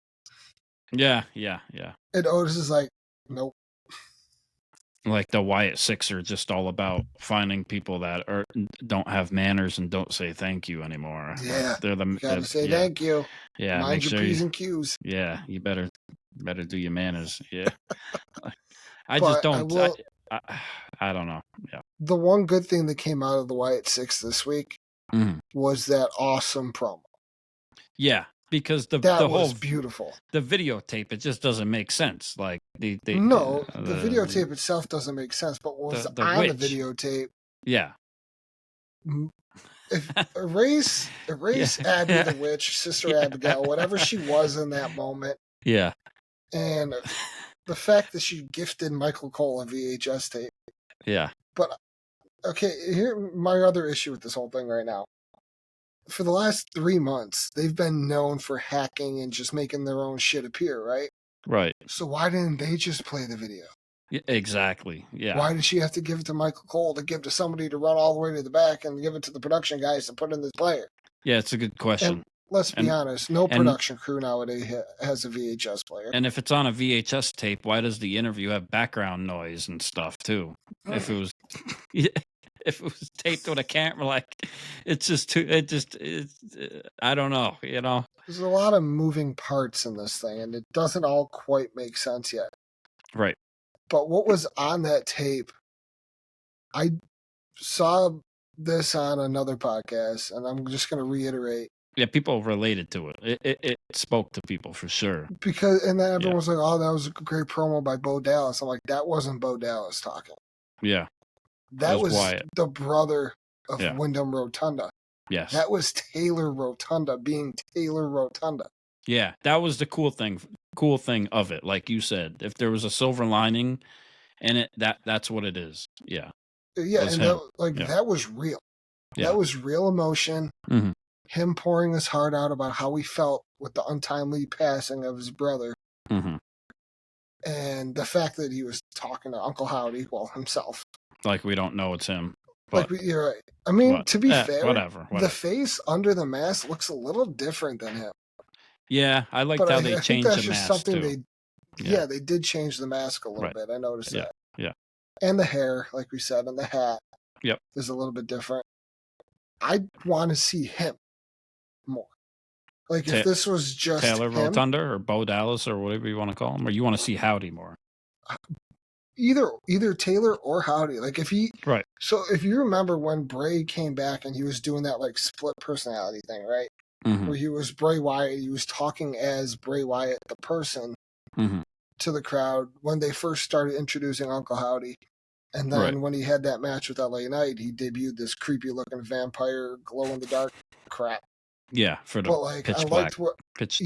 B: Yeah.
A: And Otis is like, nope.
B: Like the Wyatt-sicks are just all about finding people that don't have manners and don't say thank you anymore.
A: Yeah,
B: they're the
A: you gotta say thank you.
B: Yeah,
A: mind your P's and Q's.
B: Yeah, you better do your manners. Yeah, I just don't. I don't know. Yeah.
A: The one good thing that came out of the Wyatt-sicks this week was that awesome promo.
B: Yeah, because the
A: was beautiful.
B: The videotape, it just doesn't make sense. Like the
A: videotape itself doesn't make sense, but what was on the videotape?
B: Yeah.
A: If erase Abby the witch, Sister Abigail, whatever she was in that moment.
B: Yeah.
A: And the fact that she gifted Michael Cole a VHS tape.
B: Yeah.
A: But okay, here my other issue with this whole thing right now. For the last 3 months, they've been known for hacking and just making their own shit appear, right?
B: Right.
A: So why didn't they just play the video?
B: Yeah, exactly. Yeah.
A: Why did she have to give it to Michael Cole to give to somebody to run all the way to the back and give it to the production guys to put in this player?
B: Yeah, it's a good question.
A: And let's be honest, no production crew nowadays has a VHS player.
B: And if it's on a VHS tape, why does the interview have background noise and stuff too? If it was if it was taped with a camera, like it's I don't know, you know.
A: There's a lot of moving parts in this thing, and it doesn't all quite make sense yet.
B: Right.
A: But what was on that tape, I saw this on another podcast, and I'm just going to reiterate.
B: Yeah, people related to it. It spoke to people for sure.
A: And then everyone was like, oh, that was a great promo by Bo Dallas. I'm like, that wasn't Bo Dallas talking.
B: Yeah.
A: That was
B: Wyatt.
A: The brother of Wyndham Rotunda.
B: Yes.
A: That was Taylor Rotunda being Taylor Rotunda.
B: Yeah, that was the cool thing of it. Like you said, if there was a silver lining in it, that's what it is. Yeah.
A: Yeah, and that was real. Yeah. That was real emotion.
B: Mm-hmm.
A: Him pouring his heart out about how he felt with the untimely passing of his brother.
B: Mm-hmm.
A: And the fact that he was talking to Uncle Howdy, himself.
B: Like we don't know it's him.
A: But, you're right. I mean, to be fair,
B: whatever.
A: The face under the mask looks a little different than him.
B: Yeah, I liked how they changed the mask too.
A: They did change the mask a little bit. I noticed that.
B: Yeah.
A: And the hair, like we said, and the hat.
B: Yep.
A: Is a little bit different. I want to see him more. Like if this was just
B: Taylor Rotunda or Bo Dallas or whatever you want to call him, or you want to see Howdy more.
A: Either Taylor or Howdy. Like if he
B: right.
A: So if you remember when Bray came back and he was doing that like split personality thing, right?
B: Mm-hmm.
A: Where he was Bray Wyatt, he was talking as Bray Wyatt, the person, to the crowd when they first started introducing Uncle Howdy. And then when he had that match with LA Knight, he debuted this creepy looking vampire glow in the dark crap.
B: Yeah, for the pitch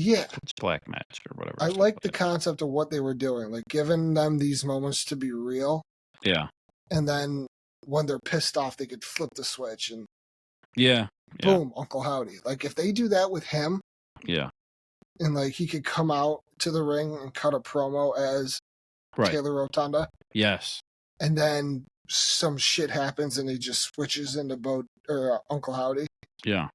B: black match or whatever.
A: I liked the concept of what they were doing, like giving them these moments to be real.
B: Yeah.
A: And then when they're pissed off, they could flip the switch and boom, Uncle Howdy. Like if they do that with him, and like he could come out to the ring and cut a promo as Taylor Rotunda, and then some shit happens and he just switches into Uncle Howdy.
B: Yeah.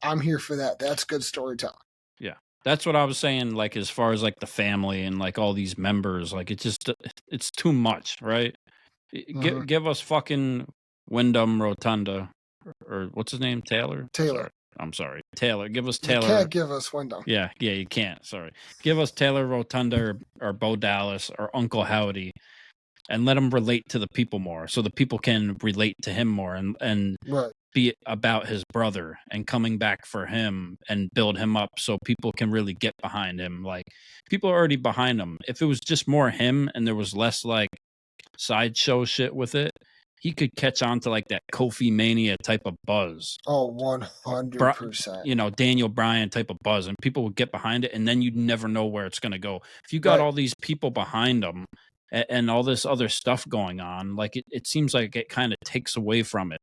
A: I'm here for that. That's good storytelling.
B: Yeah. That's what I was saying, like, as far as, like, the family and, like, all these members, like, it's too much, right? Give us fucking Wyndham Rotunda, or what's his name? Taylor? I'm sorry. Taylor. Give us Taylor.
A: You can't give us Wyndham.
B: Yeah, you can't. Sorry. Give us Taylor Rotunda or Bo Dallas or Uncle Howdy, and let him relate to the people more, so the people can relate to him more, and be about his brother and coming back for him and build him up so people can really get behind him. Like, people are already behind him. If it was just more him and there was less like sideshow shit with it, he could catch on to like that Kofi Mania type of buzz.
A: Oh, 100%.
B: Daniel Bryan type of buzz, and people would get behind it, and then you'd never know where it's going to go. If you got all these people behind them and all this other stuff going on, like it seems like it kind of takes away from it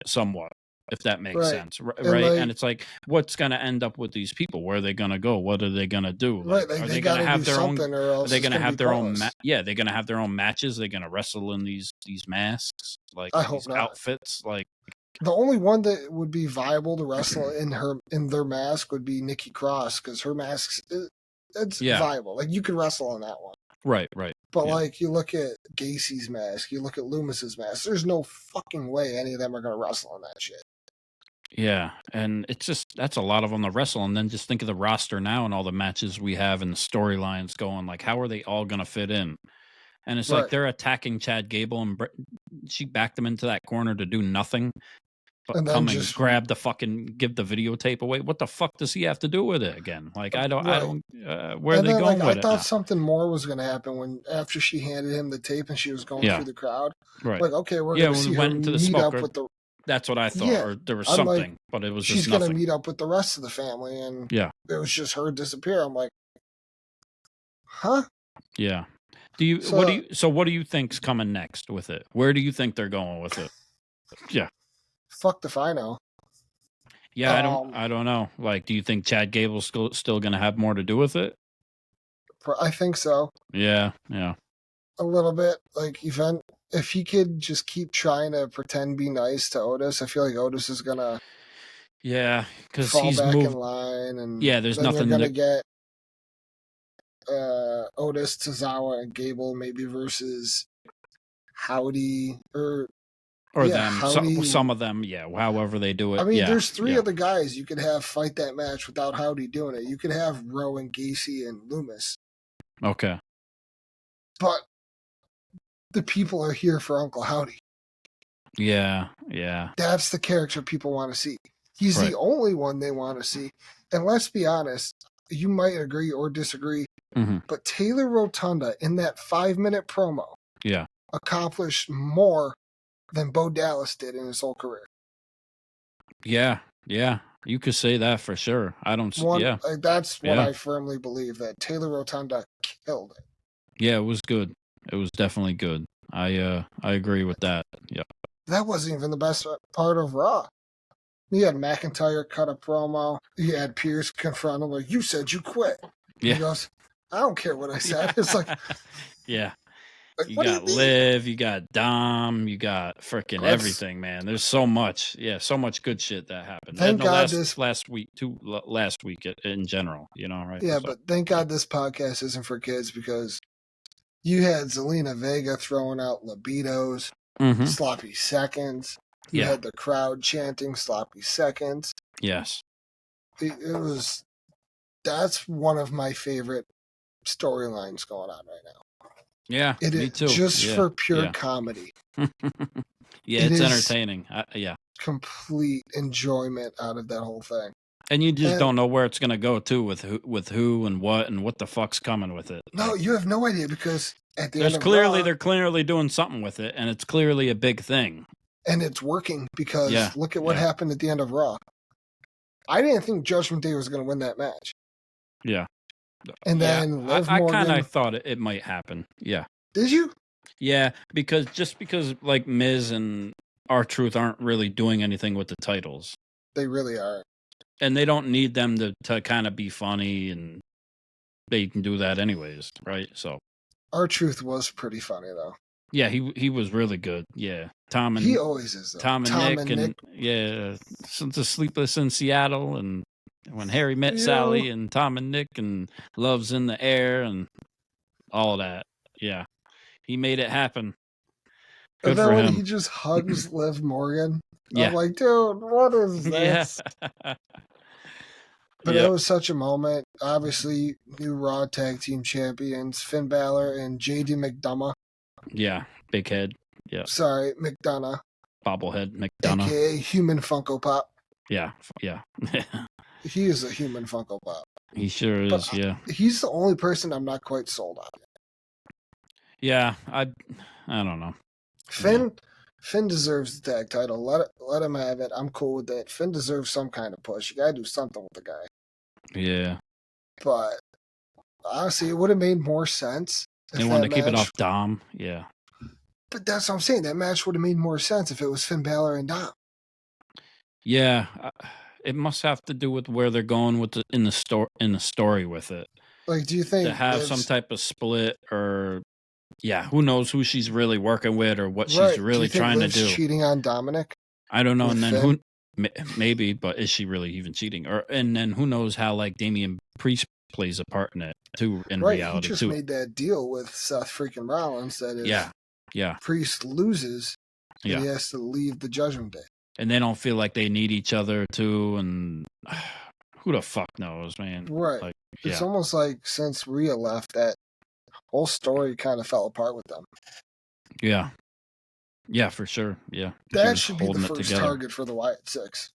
B: somewhat, if that makes sense, right? And it's like, what's going to end up with these people? Where are they going to go? What are they going to do?
A: Like,
B: are
A: they going to have their own?
B: Are they going to have their own? They're going to have their own matches. They're going to wrestle in these masks, like
A: I
B: these
A: hope not.
B: outfits. Like,
A: the only one that would be viable to wrestle in their mask would be Nikki Cross, because her mask it's viable. Like, you could wrestle on that one.
B: Right.
A: But like, you look at Gacy's mask, you look at Loomis's mask. There's no fucking way any of them are going to wrestle on that shit.
B: Yeah, and it's just, that's a lot of them to wrestle. And then just think of the roster now and all the matches we have and the storylines going. Like, how are they all going to fit in? And it's like they're attacking Chad Gable, and she backed him into that corner to do nothing but come and grab the fucking, give the videotape away. What the fuck does he have to do with it again? Like, I don't, where are they going with it?
A: I thought something more was going to happen after she handed him the tape and she was going through the crowd.
B: Right.
A: Like, okay, we're going to see her meet up with the...
B: That's what I thought, or there was something, but it was just nothing.
A: She's going to meet up with the rest of the family, and it was just her disappear. I'm like, huh?
B: Yeah. What do you think's coming next with it? Where do you think they're going with it? Yeah.
A: Fuck if I know.
B: Yeah, I don't know. Like, do you think Chad Gable's still going to have more to do with it?
A: I think so.
B: Yeah.
A: A little bit. Like, if he could just keep trying to pretend be nice to Otis, I feel like Otis is going to
B: because
A: fall
B: he's
A: back
B: moved
A: in line, and
B: there's nothing
A: going to get Otis, Tozawa, and Gable maybe versus Howdy
B: or them. Some of them, however they do it.
A: I mean, there's three other guys you could have fight that match without Howdy doing it. You could have Rowe, Gacy, and Loomis.
B: Okay.
A: But the people are here for Uncle Howdy.
B: Yeah.
A: That's the character people want to see. He's the only one they want to see. And let's be honest, you might agree or disagree, but Taylor Rotunda in that 5-minute promo accomplished more than Bo Dallas did in his whole career. Yeah.
B: You could say that for sure. I don't.
A: That's what I firmly believe, that Taylor Rotunda killed it.
B: Yeah, it was good. It was definitely good. I agree with that. Yeah.
A: That wasn't even the best part of Raw. You had McIntyre cut a promo. You had Pierce confront him like, "You said you quit."
B: Yeah.
A: He goes, "I don't care what I said." It's like,
B: yeah. Like, you got Liv, you got Dom, you got freaking everything, man. There's so much, so much good shit that happened.
A: Thank God
B: last week in general, right?
A: Yeah, but thank God this podcast isn't for kids, because you had Zelina Vega throwing out libidos, sloppy seconds. You had the crowd chanting sloppy seconds.
B: Yes.
A: That's one of my favorite storylines going on right now.
B: Yeah, me too.
A: Just for pure comedy.
B: It's entertaining.
A: Complete enjoyment out of that whole thing.
B: And you just don't know where it's going to go, too, with who and what the fuck's coming with it.
A: No, you have no idea, because at the end of
B: they're clearly doing something with it, and it's clearly a big thing.
A: And it's working, because look at what happened at the end of Raw. I didn't think Judgment Day was going to win that match.
B: Yeah.
A: And then Liv
B: I
A: Morgan...
B: kind of thought it might happen. Yeah.
A: Did you?
B: Yeah, because like Miz and R-Truth aren't really doing anything with the titles.
A: They really are.
B: And they don't need them to kind of be funny, and they can do that anyways, right? So
A: R-Truth was pretty funny, though.
B: Yeah, he was really good. Yeah.
A: He always is, though.
B: Tom and Nick. The Sleepless in Seattle, and when Harry met Sally, and Tom and Nick, and Love's in the Air, and all of that. Yeah. He made it happen. Good
A: and then
B: for
A: when
B: him.
A: he just hugs Liv Morgan, I'm like, dude, what is this?
B: Yeah.
A: But it was such a moment. Obviously, new Raw Tag Team Champions, Finn Balor and JD McDonough.
B: Yeah, big head. Yeah.
A: Sorry, McDonough.
B: bobblehead McDonough.
A: AKA human Funko Pop.
B: Yeah.
A: He is a human Funko Pop.
B: He sure is,
A: But
B: yeah.
A: he's the only person I'm not quite sold on.
B: Yeah, I don't know.
A: Finn deserves the tag title. Let him have it. I'm cool with that. Finn deserves some kind of push. You gotta do something with the guy.
B: Yeah.
A: But honestly, it would have made more sense.
B: They wanted to keep it off Dom. Yeah.
A: But that's what I'm saying. That match would have made more sense if it was Finn Balor and Dom.
B: Yeah, it must have to do with where they're going with in the story with it.
A: Like, do you think
B: to have some type of split, or who knows who she's really working with or what she's really trying to do?
A: Cheating on Dominic?
B: I don't know. And then maybe, but is she really even cheating? And then who knows how like Damian Priest plays a part in it too? In reality,
A: he just made that deal with Seth freaking Rollins that if Priest loses, he has to leave the Judgment Day.
B: And they don't feel like they need each other too, and who the fuck knows, man?
A: Right.
B: Like,
A: it's almost like since Rhea left, that whole story kind of fell apart with them.
B: Yeah. Yeah, for sure. Yeah.
A: That should be the first target for the wyattsicks.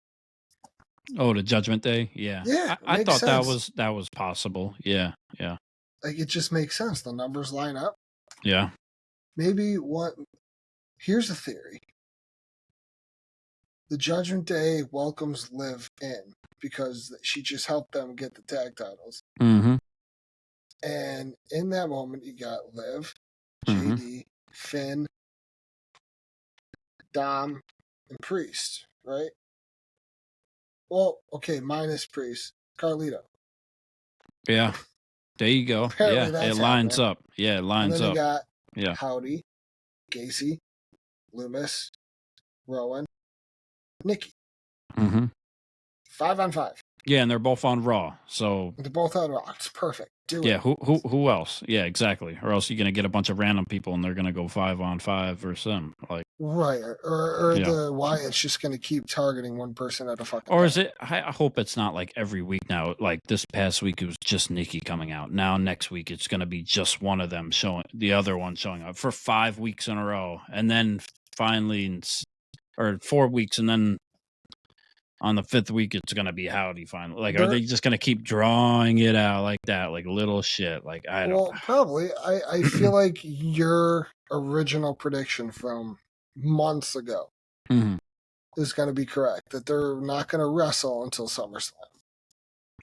B: Oh, the Judgment Day? Yeah.
A: Yeah.
B: I thought that was possible. Yeah. Yeah.
A: Like, it just makes sense. The numbers line up.
B: Yeah.
A: Maybe here's the theory. The Judgment Day welcomes Liv in because she just helped them get the tag titles.
B: Mm-hmm.
A: And in that moment, you got Liv, JD, Finn, Dom, and Priest, right? Well, okay, minus Priest, Carlito.
B: Yeah. There you go.
A: Apparently
B: it lines up. Yeah, it lines
A: and then
B: up.
A: You got Howdy, Gacy, Loomis, Rowan, Nikki. 5-on-5.
B: Yeah, and they're both on Raw, so
A: they're both on Raw. It's perfect. Do it.
B: Yeah, who else? Yeah, exactly. Or else you're gonna get a bunch of random people, and they're gonna go 5-on-5 versus them. Like
A: right, or the Wyatt's just gonna keep targeting one person at a fucking.
B: Or is it? I hope it's not like every week now. Like this past week, it was just Nikki coming out. Now next week, it's gonna be just one of them showing, the other one showing up for 5 weeks in a row, and then finally, or 4 weeks, and then on the 5th week, it's going to be Howdy finally. Like, are they just going to keep drawing it out like that? Like little shit. Like, I don't know.
A: Well, probably. I feel like your original prediction from months ago is going to be correct. That they're not going to wrestle until SummerSlam.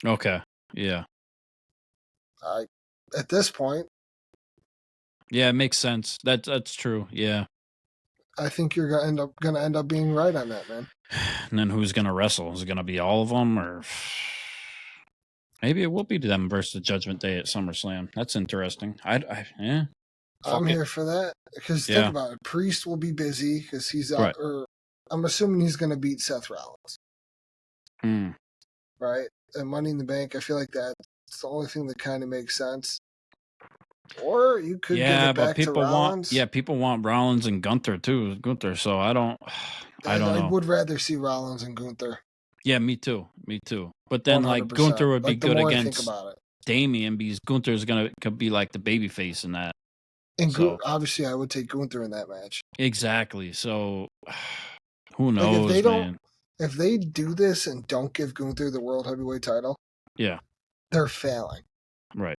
B: Okay. Yeah.
A: At this point.
B: Yeah, it makes sense. That's true. Yeah.
A: I think you're going to end up being right on that, man.
B: And then who's going to wrestle? Is it going to be all of them, or maybe it will be them versus the Judgment Day at SummerSlam? That's interesting.
A: I'm here for that because think about it. Priest will be busy because he's out. Right. Or I'm assuming he's going to beat Seth Rollins. Right? And Money in the Bank. I feel like that's the only thing that kind of makes sense. Or you could give it back to Rollins.
B: People want Rollins and Gunther too. So I don't know.
A: I would rather see Rollins and Gunther.
B: Yeah, me too. But then 100%. Like Gunther would be good against Damian because Gunther's could be like the baby face in that.
A: And obviously I would take Gunther in that match.
B: Exactly. So who knows, man?
A: If they do this and don't give Gunther the World Heavyweight title, they're failing.
B: Right.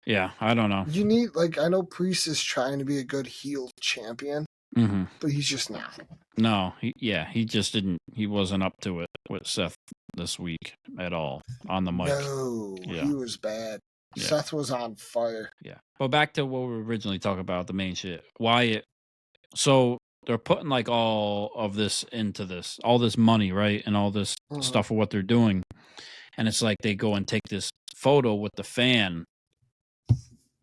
B: Yeah, I don't know.
A: You need, I know Priest is trying to be a good heel champion, but he's just not.
B: No, he just didn't. He wasn't up to it with Seth this week at all on the mic.
A: No, he was bad. Yeah. Seth was on fire.
B: Yeah. But back to what we were originally talking about, the main shit. Wyatt. So they're putting all of this into this, all this money, right? And all this stuff for what they're doing. And it's like they go and take this photo with the fan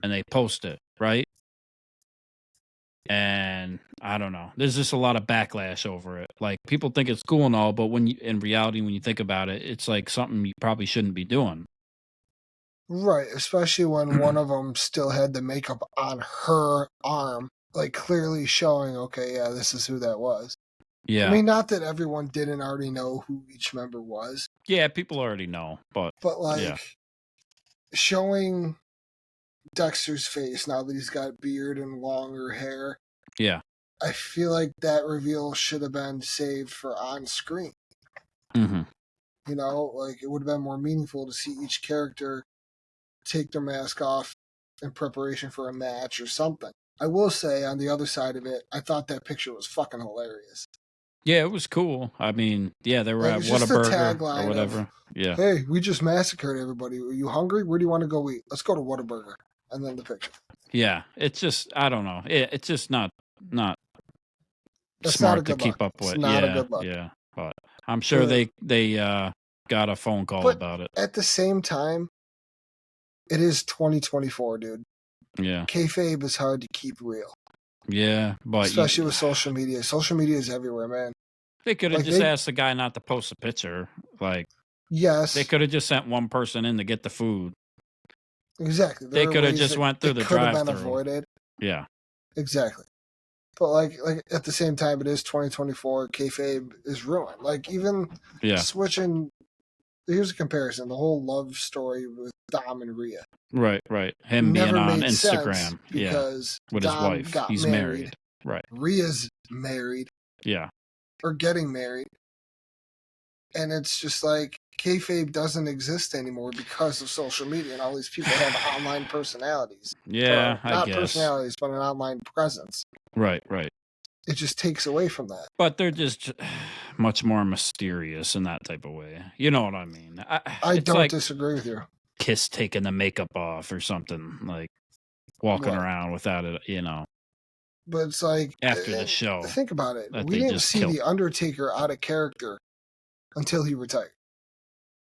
B: and they post it, right? And I don't know. There's just a lot of backlash over it. Like, people think it's cool and all, but in reality, when you think about it, it's like something you probably shouldn't be doing.
A: Right, especially when one of them still had the makeup on her arm, clearly showing, okay, yeah, this is who that was.
B: Yeah.
A: I mean, not that everyone didn't already know who each member was.
B: Yeah, people already know, but
A: showing Dexter's face now that he's got beard and longer hair.
B: Yeah.
A: I feel like that reveal should have been saved for on screen.
B: Mm-hmm.
A: You know, like it would have been more meaningful to see each character take their mask off in preparation for a match or something. I will say, on the other side of it, I thought that picture was fucking hilarious.
B: Yeah, it was cool. I mean, yeah, they were
A: Like,
B: at
A: it's just the
B: Whataburger or
A: tagline
B: whatever.
A: of,
B: Yeah.
A: hey, we just massacred everybody. Are you hungry? Where do you want to go eat? Let's go to Whataburger. And then the picture.
B: Yeah, it's just I don't know. It's just not
A: That's
B: smart
A: not a
B: to
A: good look.
B: keep up
A: It's
B: with.
A: not a
B: Yeah,
A: good look.
B: yeah. But I'm sure they got a phone call
A: But
B: about it.
A: at the same time, it is 2024, dude.
B: Yeah.
A: Kayfabe is hard to keep real.
B: Yeah, but
A: especially with social media. Social media is everywhere, man.
B: They could have
A: Like,
B: just asked the guy not to post a picture. Like,
A: yes,
B: they could have just sent one person in to get the food.
A: exactly.
B: They could have just went through the
A: could have been
B: drive-through.
A: avoided.
B: Yeah,
A: exactly. But like at the same time, it is 2024. Kayfabe is ruined. Like, even switching. Here's a comparison: the whole love story with Dom and Rhea.
B: Right. Him
A: never
B: being on
A: made
B: Instagram,
A: sense because
B: with
A: Dom
B: his wife.
A: got
B: He's married. Right.
A: Rhea's married.
B: Yeah.
A: Or getting married. And it's just like kayfabe doesn't exist anymore because of social media, and all these people have online personalities.
B: Yeah,
A: not
B: I guess.
A: personalities, but an online presence.
B: Right.
A: It just takes away from that.
B: But they're just much more mysterious in that type of way. You know what I mean?
A: I don't disagree with you.
B: Kiss taking the makeup off or something, like walking around without it, you know.
A: But it's like
B: after the show.
A: Think about it. We didn't see the Undertaker out of character until he retired.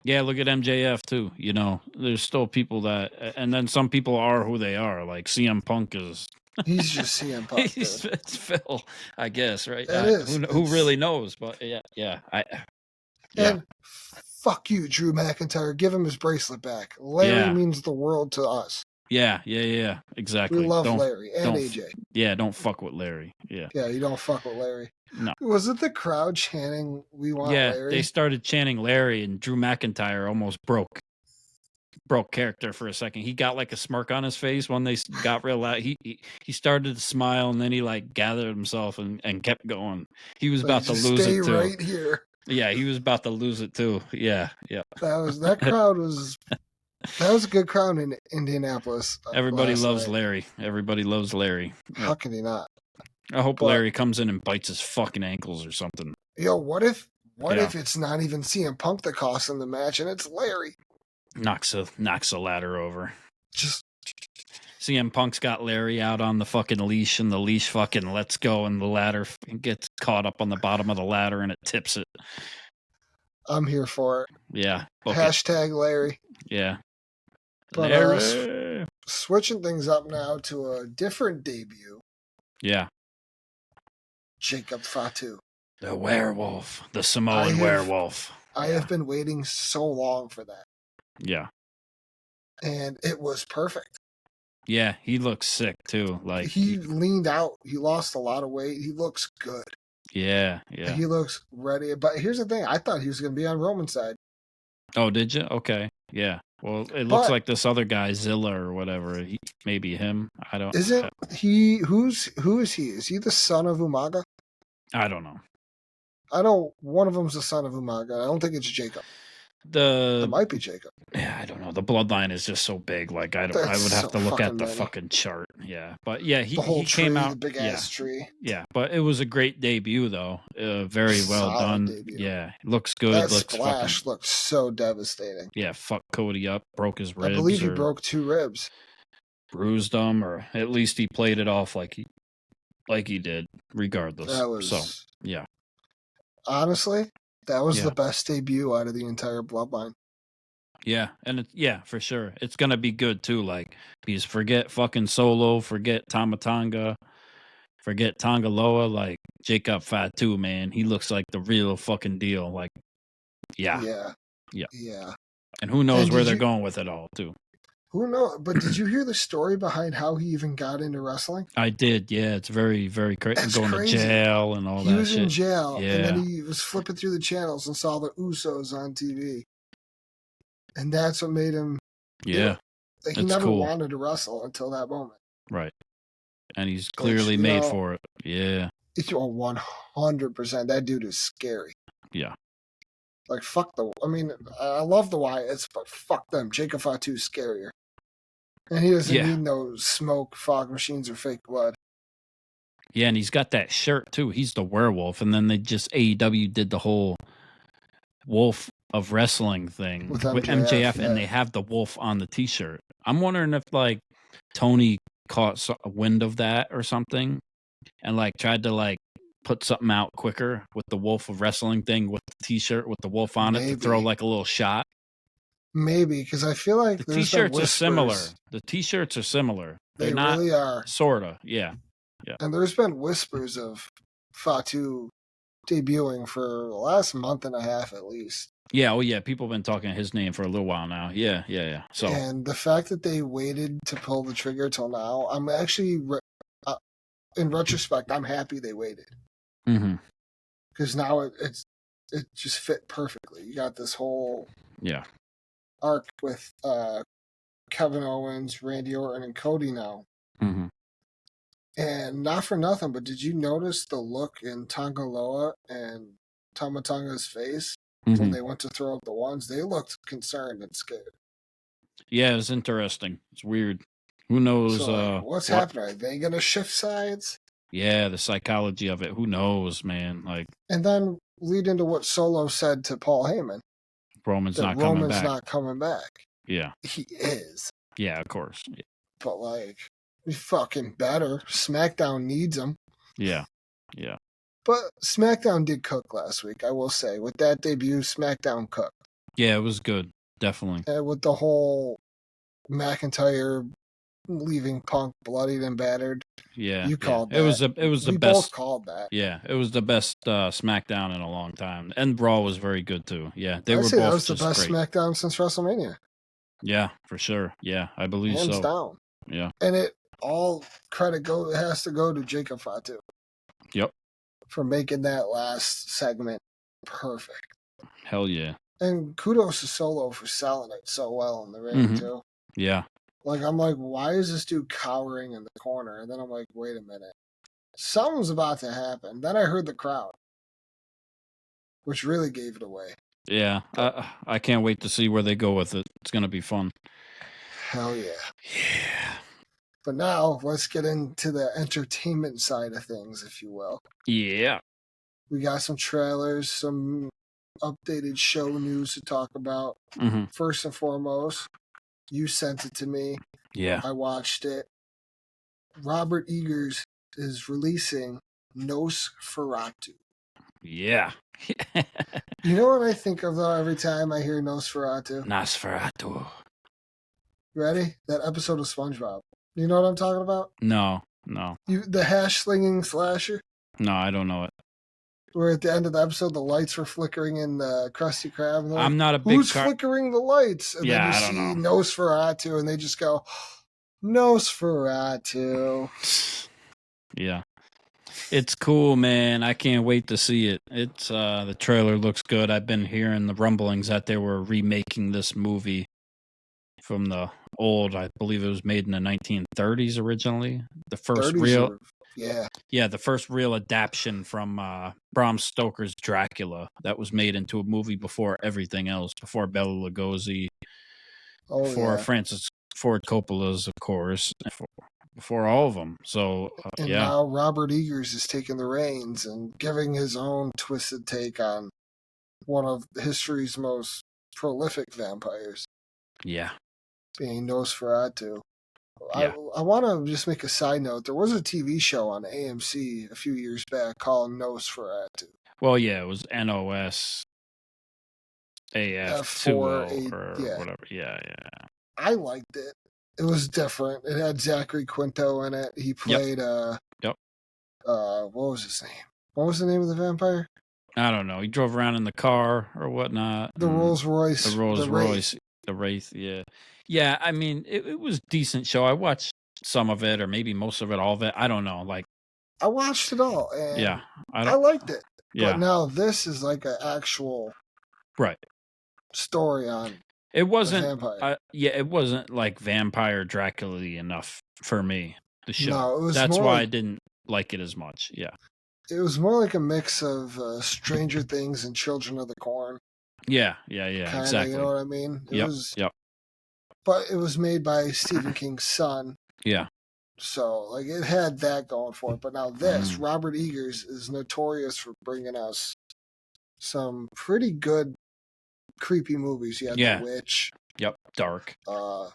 B: Yeah, look at MJF too. You know, there's still people that, and then some people are who they are. Like CM Punk is.
A: He's just CM Punk.
B: It's Phil, I guess, right?
A: It is.
B: Who really knows? But yeah.
A: And fuck you, Drew McIntyre. Give him his bracelet back. Larry means the world to us.
B: Yeah, exactly.
A: We love Larry and AJ.
B: Yeah, don't fuck with Larry. Yeah,
A: you don't fuck with Larry.
B: No.
A: Was it the crowd chanting, "We want Larry"?
B: Yeah, they started chanting Larry, and Drew McIntyre almost broke character for a second. He got like a smirk on his face when they got real loud. He started to smile, and then he like gathered himself and kept going. He was about to lose it too.
A: Right here.
B: Yeah, he was about to lose it too. Yeah.
A: That crowd was. That was a good crowd in Indianapolis.
B: Everybody loves Larry. Everybody loves Larry.
A: How can he not?
B: I hope Larry comes in and bites his fucking ankles or something.
A: Yo, what if it's not even CM Punk that costs him the match and it's Larry?
B: Knocks the ladder over.
A: Just
B: CM Punk's got Larry out on the fucking leash, and the leash fucking lets go, and the ladder gets caught up on the bottom of the ladder, and it tips it.
A: I'm here for it.
B: Yeah.
A: Hashtag Larry.
B: Yeah.
A: But switching things up now to a different debut.
B: Yeah.
A: Jacob Fatu.
B: The werewolf. The Samoan werewolf.
A: I have been waiting so long for that.
B: Yeah.
A: And it was perfect.
B: Yeah, he looks sick too. Like
A: he leaned out. He lost a lot of weight. He looks good.
B: Yeah.
A: He looks ready. But here's the thing. I thought he was going to be on Roman's side.
B: Oh, did you? Okay. Yeah. Well, it looks like this other guy, Zilla or whatever. Maybe him. I don't.
A: Isn't he? Who is he? Is he the son of Umaga?
B: I don't know.
A: I know one of them's the son of Umaga. I don't think it's Jacob. It might be Jacob.
B: Yeah, I don't know. The bloodline is just so big. Like I would have to look at the fucking chart. Yeah, but yeah, he came out.
A: The big ass tree.
B: Yeah, but it was a great debut though. Very well done.
A: Debut.
B: Yeah, looks good.
A: That splash looked so devastating.
B: Yeah, fucked Cody up, broke his ribs.
A: I believe he broke 2 ribs.
B: Bruised them, or at least he played it off like he did, regardless. Yeah.
A: Honestly, that was the best debut out of the entire bloodline.
B: Yeah, and for sure. It's going to be good, too. Like, because forget fucking Solo, forget Tamatanga, forget Tongaloa, like, Jacob Fatu, man. He looks like the real fucking deal. Like, yeah. And who knows where they're going with it all, too.
A: Who knows? But did you hear the story behind how he even got into wrestling?
B: I did, yeah. It's very, very crazy. Going to jail and all that shit.
A: He was in jail,
B: yeah.
A: and then he was flipping through the channels and saw the Usos on TV. And that's what made him...
B: Yeah.
A: He never wanted to wrestle until that moment.
B: Right. And he's clearly made for it. Yeah.
A: It's 100%. That dude is scary.
B: Yeah.
A: Like, fuck the... I mean, I love the Wyatts, but fuck them. Jacob Fatu is scarier. And he doesn't need no smoke, fog machines, or fake blood.
B: Yeah, and he's got that shirt, too. He's the werewolf. And then they just... AEW did the whole Wolf of Wrestling thing with MJF and they have the wolf on the T-shirt. I'm wondering if, like, Tony caught a wind of that or something and, like, tried to, like, put something out quicker with the Wolf of Wrestling thing with the T-shirt with the wolf on it to throw, like, a little shot.
A: Maybe, because I feel like
B: the T-shirts are similar. The T-shirts are similar. They're not,
A: really are.
B: Sorta, yeah.
A: And there's been whispers of Fatu debuting for the last month and a half at least.
B: Yeah, people have been talking his name for a little while now. Yeah. So,
A: and the fact that they waited to pull the trigger till now, I'm actually, in retrospect, I'm happy they waited. Because now it just fit perfectly. You got this whole arc with Kevin Owens, Randy Orton, and Cody now. And not for nothing, but did you notice the look in Tangaloa and Tama Tonga's face when they went to throw up the ones? They looked concerned and scared.
B: Yeah, it's interesting. It's weird. Who knows?
A: So, what's happening? Are they going to shift sides?
B: Yeah, the psychology of it. Who knows, man? Like,
A: and then lead into what Solo said to Paul Heyman.
B: Roman's not
A: coming back.
B: Yeah.
A: He is.
B: Yeah, of course. Yeah.
A: But, like, he's fucking better. SmackDown needs him.
B: Yeah.
A: But SmackDown did cook last week, I will say. With that debut, SmackDown cooked.
B: Yeah, it was good. Definitely.
A: And with the whole McIntyre leaving Punk bloodied and battered.
B: Yeah.
A: You called that.
B: It was the
A: we
B: best.
A: Both called that.
B: Yeah, it was the best SmackDown in a long time. And Raw was very good, too. Yeah,
A: I'd say that was the best SmackDown since WrestleMania.
B: Yeah, for sure. Yeah, I believe so.
A: Hands down.
B: Yeah.
A: And all credit has to go to Jacob Fatu.
B: Yep.
A: For making that last segment perfect.
B: Hell yeah.
A: And kudos to Solo for selling it so well in the ring, too.
B: Yeah.
A: Like, I'm like, why is this dude cowering in the corner? And then I'm like, wait a minute. Something's about to happen. Then I heard the crowd, which really gave it away.
B: Yeah. I can't wait to see where they go with it. It's going to be fun.
A: Hell yeah.
B: Yeah.
A: But now, let's get into the entertainment side of things, if you will.
B: Yeah.
A: We got some trailers, some updated show news to talk about. First and foremost, you sent it to me.
B: Yeah.
A: I watched it. Robert Eggers is releasing Nosferatu.
B: Yeah.
A: You know what I think of, though, every time I hear Nosferatu?
B: Nosferatu.
A: Ready? That episode of SpongeBob. You know what I'm talking about?
B: No.
A: The hash-slinging slasher?
B: No, I don't know it.
A: Where at the end of the episode, the lights were flickering in the Krusty Krab. Like,
B: I'm not a big...
A: Who's flickering the lights? And then you see Nosferatu, and they just go, Nosferatu.
B: Yeah. It's cool, man. I can't wait to see it. It's the trailer looks good. I've been hearing the rumblings that they were remaking this movie from the old, I believe it was made in the 1930s originally. The first real... Yeah, the first real adaptation from Bram Stoker's Dracula that was made into a movie before everything else, before Bela Lugosi, before Francis Ford Coppola's, of course, before all of them. So,
A: and now Robert Eggers is taking the reins and giving his own twisted take on one of history's most prolific vampires.
B: Yeah.
A: Being Nosferatu.
B: Yeah.
A: I want to just make a side note. There was a TV show on AMC a few years back called Nosferatu.
B: Well, yeah, it was NOS AF2 or whatever. Yeah.
A: I liked it. It was different. It had Zachary Quinto in it. He played what was his name? What was the name of the vampire?
B: I don't know. He drove around in the car or whatnot.
A: The Rolls Royce.
B: The Rolls Royce. The Wraith, yeah. Yeah, I mean, it was a decent show. I watched some of it, or maybe most of it, all of it. I don't know. Like,
A: I watched it all, and I liked it.
B: Yeah.
A: But now this is like an actual story on
B: it wasn't
A: vampire.
B: It wasn't like Vampire Dracula enough for me, the show.
A: No, it was
B: That's why I didn't like it as much. Yeah.
A: it was more like a mix of Stranger Things and Children of the Corn.
B: Yeah,
A: Kind of,
B: exactly.
A: you know what I mean?
B: Yep.
A: But it was made by Stephen King's son.
B: Yeah.
A: So, like, it had that going for it. But now this, Robert Eggers is notorious for bringing us some pretty good, creepy movies. You had The Witch.
B: Yep. Dark.
A: The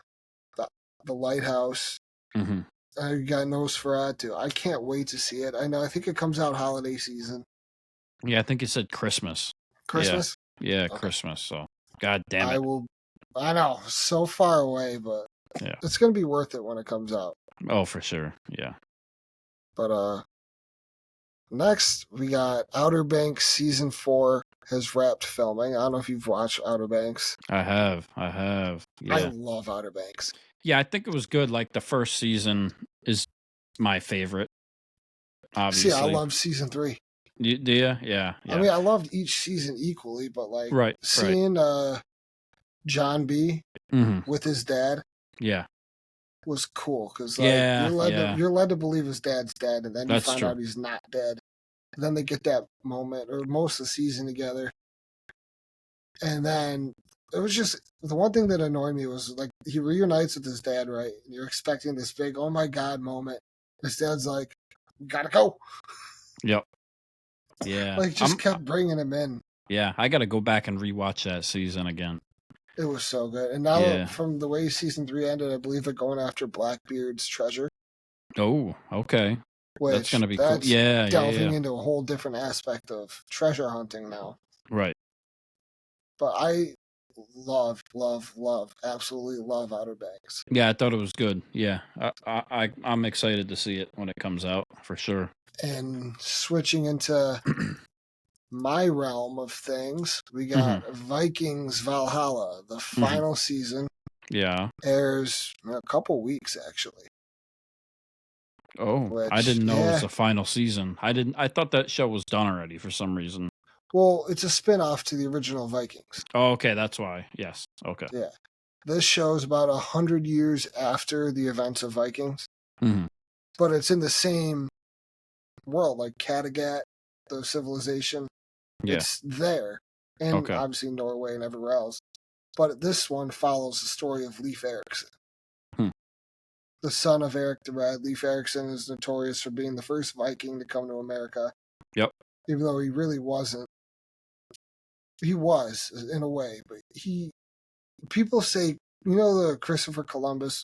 A: Lighthouse.
B: Mm-hmm.
A: You got Nosferatu. I can't wait to see it. I think it comes out holiday season.
B: Yeah, I think it said Christmas.
A: Christmas?
B: Yeah, okay. Christmas. So, God damn it.
A: I know, so far away, but it's going to be worth it when it comes out.
B: Oh, for sure. Yeah.
A: But next, we got Outer Banks Season 4 has wrapped filming. I don't know if you've watched Outer Banks.
B: I have. Yeah.
A: I love Outer Banks.
B: Yeah, I think it was good. Like, the first season is my favorite, obviously.
A: See, I love Season 3.
B: Do you? Yeah.
A: I mean, I loved each season equally, but, like, seeing John B. with his dad was cool. Because, like, you're led to believe his dad's dead, and then you find out he's not dead. And then they get that moment, or most of the season together. And then it was just, the one thing that annoyed me was, like, he reunites with his dad, right? And you're expecting this big, oh my God moment. His dad's like, we gotta go.
B: Yep. Yeah.
A: Like, just kept bringing him in.
B: Yeah, I got to go back and rewatch that season again.
A: It was so good. And now, from the way season 3 ended, I believe they're going after Blackbeard's treasure.
B: Oh, okay. That's going to be cool. Yeah,
A: delving into a whole different aspect of treasure hunting now.
B: Right.
A: But I absolutely love Outer Banks.
B: Yeah, I thought it was good. Yeah, I'm excited to see it when it comes out, for sure.
A: And switching into my realm of things, we got Vikings Valhalla, the final season.
B: Yeah.
A: Airs in a couple weeks, actually.
B: Oh, I didn't know it was the final season. I thought that show was done already for some reason.
A: Well, it's a spin-off to the original Vikings.
B: Oh, okay, that's why. Yes. Okay.
A: Yeah. This show is about 100 years after the events of Vikings. But it's in the same world, like Kattegat, the civilization. Yeah. It's there. And obviously Norway and everywhere else. But this one follows the story of Leif Erikson. The son of Eric the Red. Leif Erikson is notorious for being the first Viking to come to America.
B: Yep.
A: Even though he really wasn't. He was, in a way. But people say, you know, the Christopher Columbus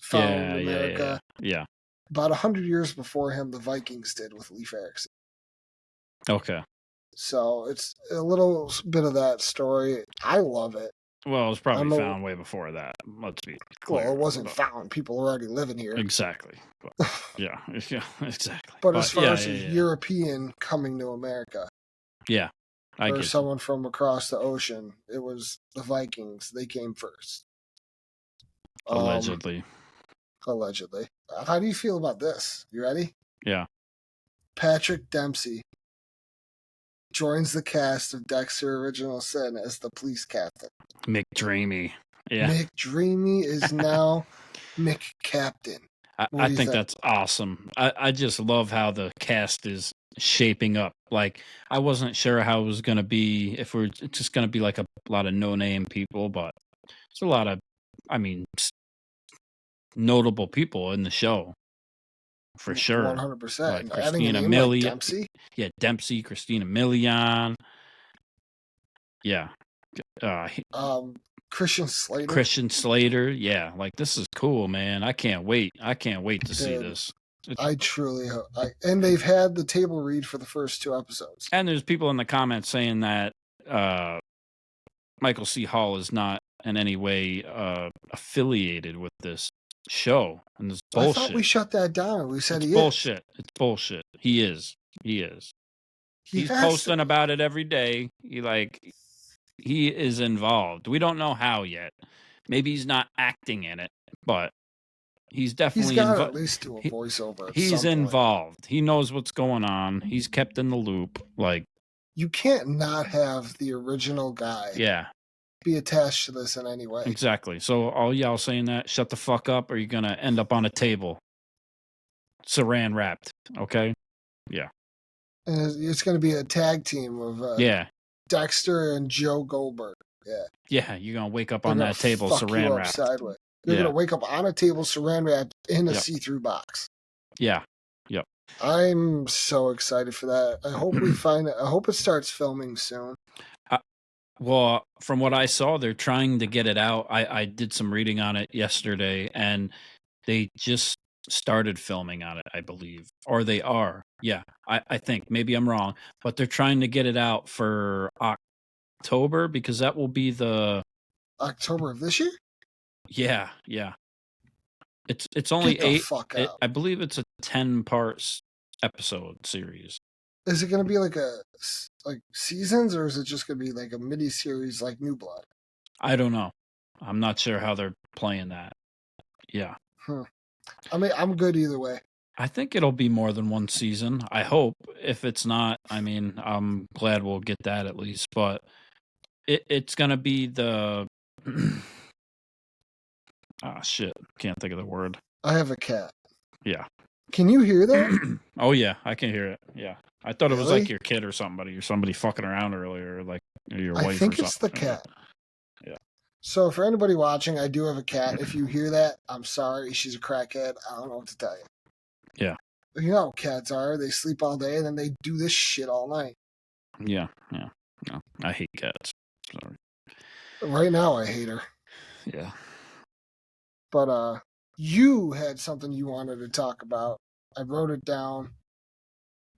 A: found America?
B: Yeah.
A: About 100 years before him, the Vikings did with Leif Erikson.
B: Okay.
A: So it's a little bit of that story. I love it.
B: Well, it was probably found way before that. Let's be clear.
A: Well, it wasn't found. People were already living here.
B: Exactly. But, yeah, exactly.
A: But as far as a European coming to America.
B: Yeah.
A: Or someone from across the ocean, it was the Vikings. They came first.
B: Allegedly.
A: Allegedly. How do you feel about this? You ready?
B: Yeah.
A: Patrick Dempsey joins the cast of Dexter Original Sin as the police captain.
B: McDreamy. Yeah.
A: McDreamy is now McCaptain.
B: I think that's awesome. I just love how the cast is shaping up. Like, I wasn't sure how it was going to be, if we're just going to be like a lot of no-name people, but it's a lot of, notable people in the show. For sure.
A: 100%.
B: Like Christina Milian.
A: Like Dempsey?
B: Yeah, Dempsey, Christina Milian. Yeah.
A: Christian Slater.
B: Christian Slater. Yeah, like, this is cool, man. I can't wait. to see this.
A: I truly hope. And they've had the table read for the first 2 episodes.
B: And there's people in the comments saying that Michael C. Hall is not in any way affiliated with this show. And this bullshit.
A: I thought we shut that down. We said
B: it's bullshit. It's bullshit. He is. He's posting about it every day. He is involved. We don't know how yet. Maybe he's not acting in it, but he's definitely
A: involved. At least do a voiceover.
B: He's involved. He knows what's going on. He's kept in the loop. Like,
A: you can't not have the original guy.
B: Yeah.
A: Be attached to this in any way.
B: Exactly. So all y'all saying that, shut the fuck up, or you're gonna end up on a table, saran wrapped. Okay. Yeah.
A: And it's going to be a tag team of
B: Yeah.
A: Dexter and Joe Goldberg. Yeah.
B: Yeah, you're going to wake up
A: They're
B: on
A: gonna
B: that table
A: fuck you
B: saran
A: up
B: wrapped.
A: sideways. You're
B: Yeah.
A: going to wake up on a table saran wrapped in a
B: Yep.
A: see-through box.
B: Yeah. Yep.
A: I'm so excited for that. I hope we find it. I hope it starts filming soon.
B: Well, from what I saw, they're trying to get it out. I did some reading on it yesterday, and they just started filming on it, I believe. Or they are. Yeah, I think. Maybe I'm wrong. But they're trying to get it out for October because that will be the...
A: October of this year?
B: Yeah. It's only
A: Get the
B: 8.
A: fuck out.
B: I believe it's a 10-part episode series.
A: Is it going to be like seasons, or is it just going to be like a mini series like New Blood?
B: I don't know. I'm not sure how they're playing that. Yeah.
A: I mean, I'm good either way.
B: I think it'll be more than one season. I hope. If it's not, I mean, I'm glad we'll get that at least. But it's gonna be the... shit. Can't think of the word.
A: I have a cat.
B: Yeah.
A: Can you hear that?
B: Oh yeah, I can hear it. Yeah. I thought it was
A: Really?
B: like your kid or somebody, or somebody fucking around earlier, like your wife or something.
A: I think it's the cat.
B: Yeah.
A: So for anybody watching, I do have a cat. If you hear that, I'm sorry. She's a crackhead. I don't know what to tell you.
B: Yeah.
A: But you know how cats are. They sleep all day and then they do this shit all night.
B: Yeah. No, I hate cats. Sorry.
A: Right now, I hate her.
B: Yeah.
A: But you had something you wanted to talk about. I wrote it down.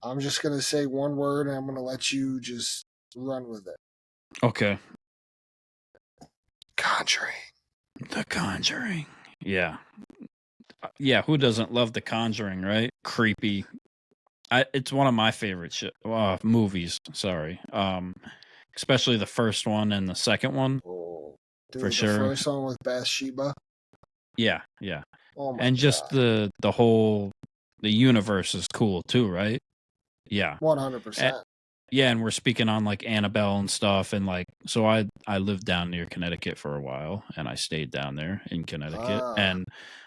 A: I'm just going to say one word and I'm going to let you just run with it.
B: Okay.
A: Conjuring.
B: The Conjuring. Yeah. Yeah, who doesn't love The Conjuring, right? Creepy. It's one of my favorite movies, sorry. Especially the first one and the second one.
A: Oh, dude,
B: for sure.
A: The first one with Bathsheba.
B: Yeah.
A: Oh my
B: and just
A: God.
B: the whole universe is cool too, right? Yeah.
A: 100%.
B: Yeah, and we're speaking on like Annabelle and stuff, and like, so I lived down near Connecticut for a while, and I stayed down there in Connecticut, and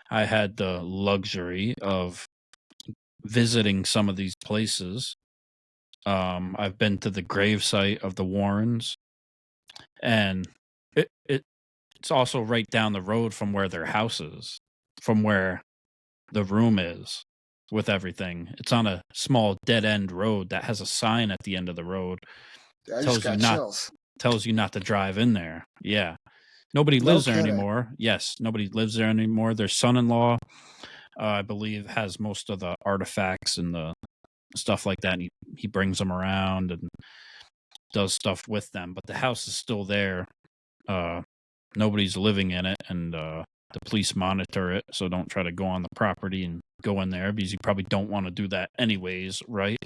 B: I had the luxury of visiting some of these places. I've been to the gravesite of the Warrens, and it's also right down the road from where their house is, from where the room is with everything. It's on a small dead end road that has a sign at the end of the road.
A: I just got chills.
B: Tells you not to drive in there. Yeah. Nobody lives there anymore. Yes, nobody lives there anymore. Their son-in-law, I believe, has most of the artifacts and the stuff like that. And he brings them around and does stuff with them. But the house is still there. Nobody's living in it, and the police monitor it, so don't try to go on the property and go in there, because you probably don't want to do that anyways, right?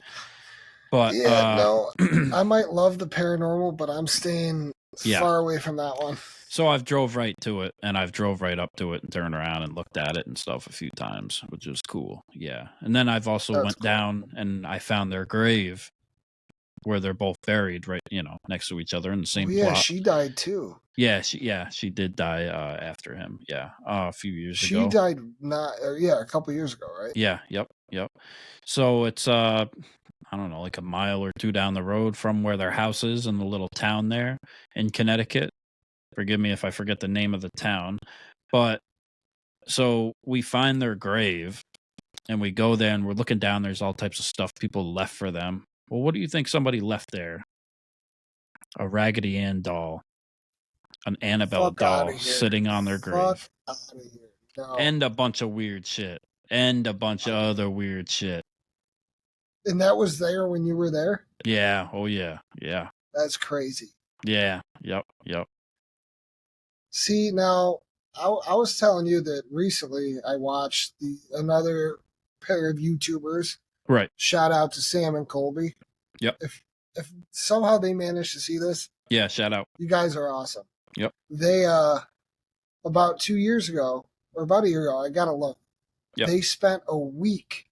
B: But
A: no, I might love the paranormal, but I'm staying far away from that one.
B: So I've drove right to it, and I've drove right up to it and turned around and looked at it and stuff a few times, which was cool. Yeah. And then I've also went down and I found their grave where they're both buried right, next to each other in the same plot.
A: She died too.
B: Yeah, she did die after him. Yeah, a few years ago.
A: She died a couple years ago, right?
B: Yeah, yep. So it's I don't know, like a mile or two down the road from where their house is in the little town there in Connecticut. Forgive me if I forget the name of the town. But so we find their grave and we go there and we're looking down. There's all types of stuff people left for them. Well, what do you think somebody left there? A Raggedy Ann doll. An Annabelle doll sitting on their grave.
A: No.
B: And a bunch of weird shit. And a bunch of other weird shit.
A: And that was there when you were there?
B: Yeah. Oh, yeah. Yeah.
A: That's crazy.
B: Yeah. Yep.
A: See, now, I was telling you that recently I watched another pair of YouTubers.
B: Right.
A: Shout out to Sam and Colby.
B: Yep.
A: If somehow they managed to see this.
B: Yeah, shout out.
A: You guys are awesome.
B: Yep.
A: They, about 2 years ago, or about a year ago, I gotta look. Yep. They spent a week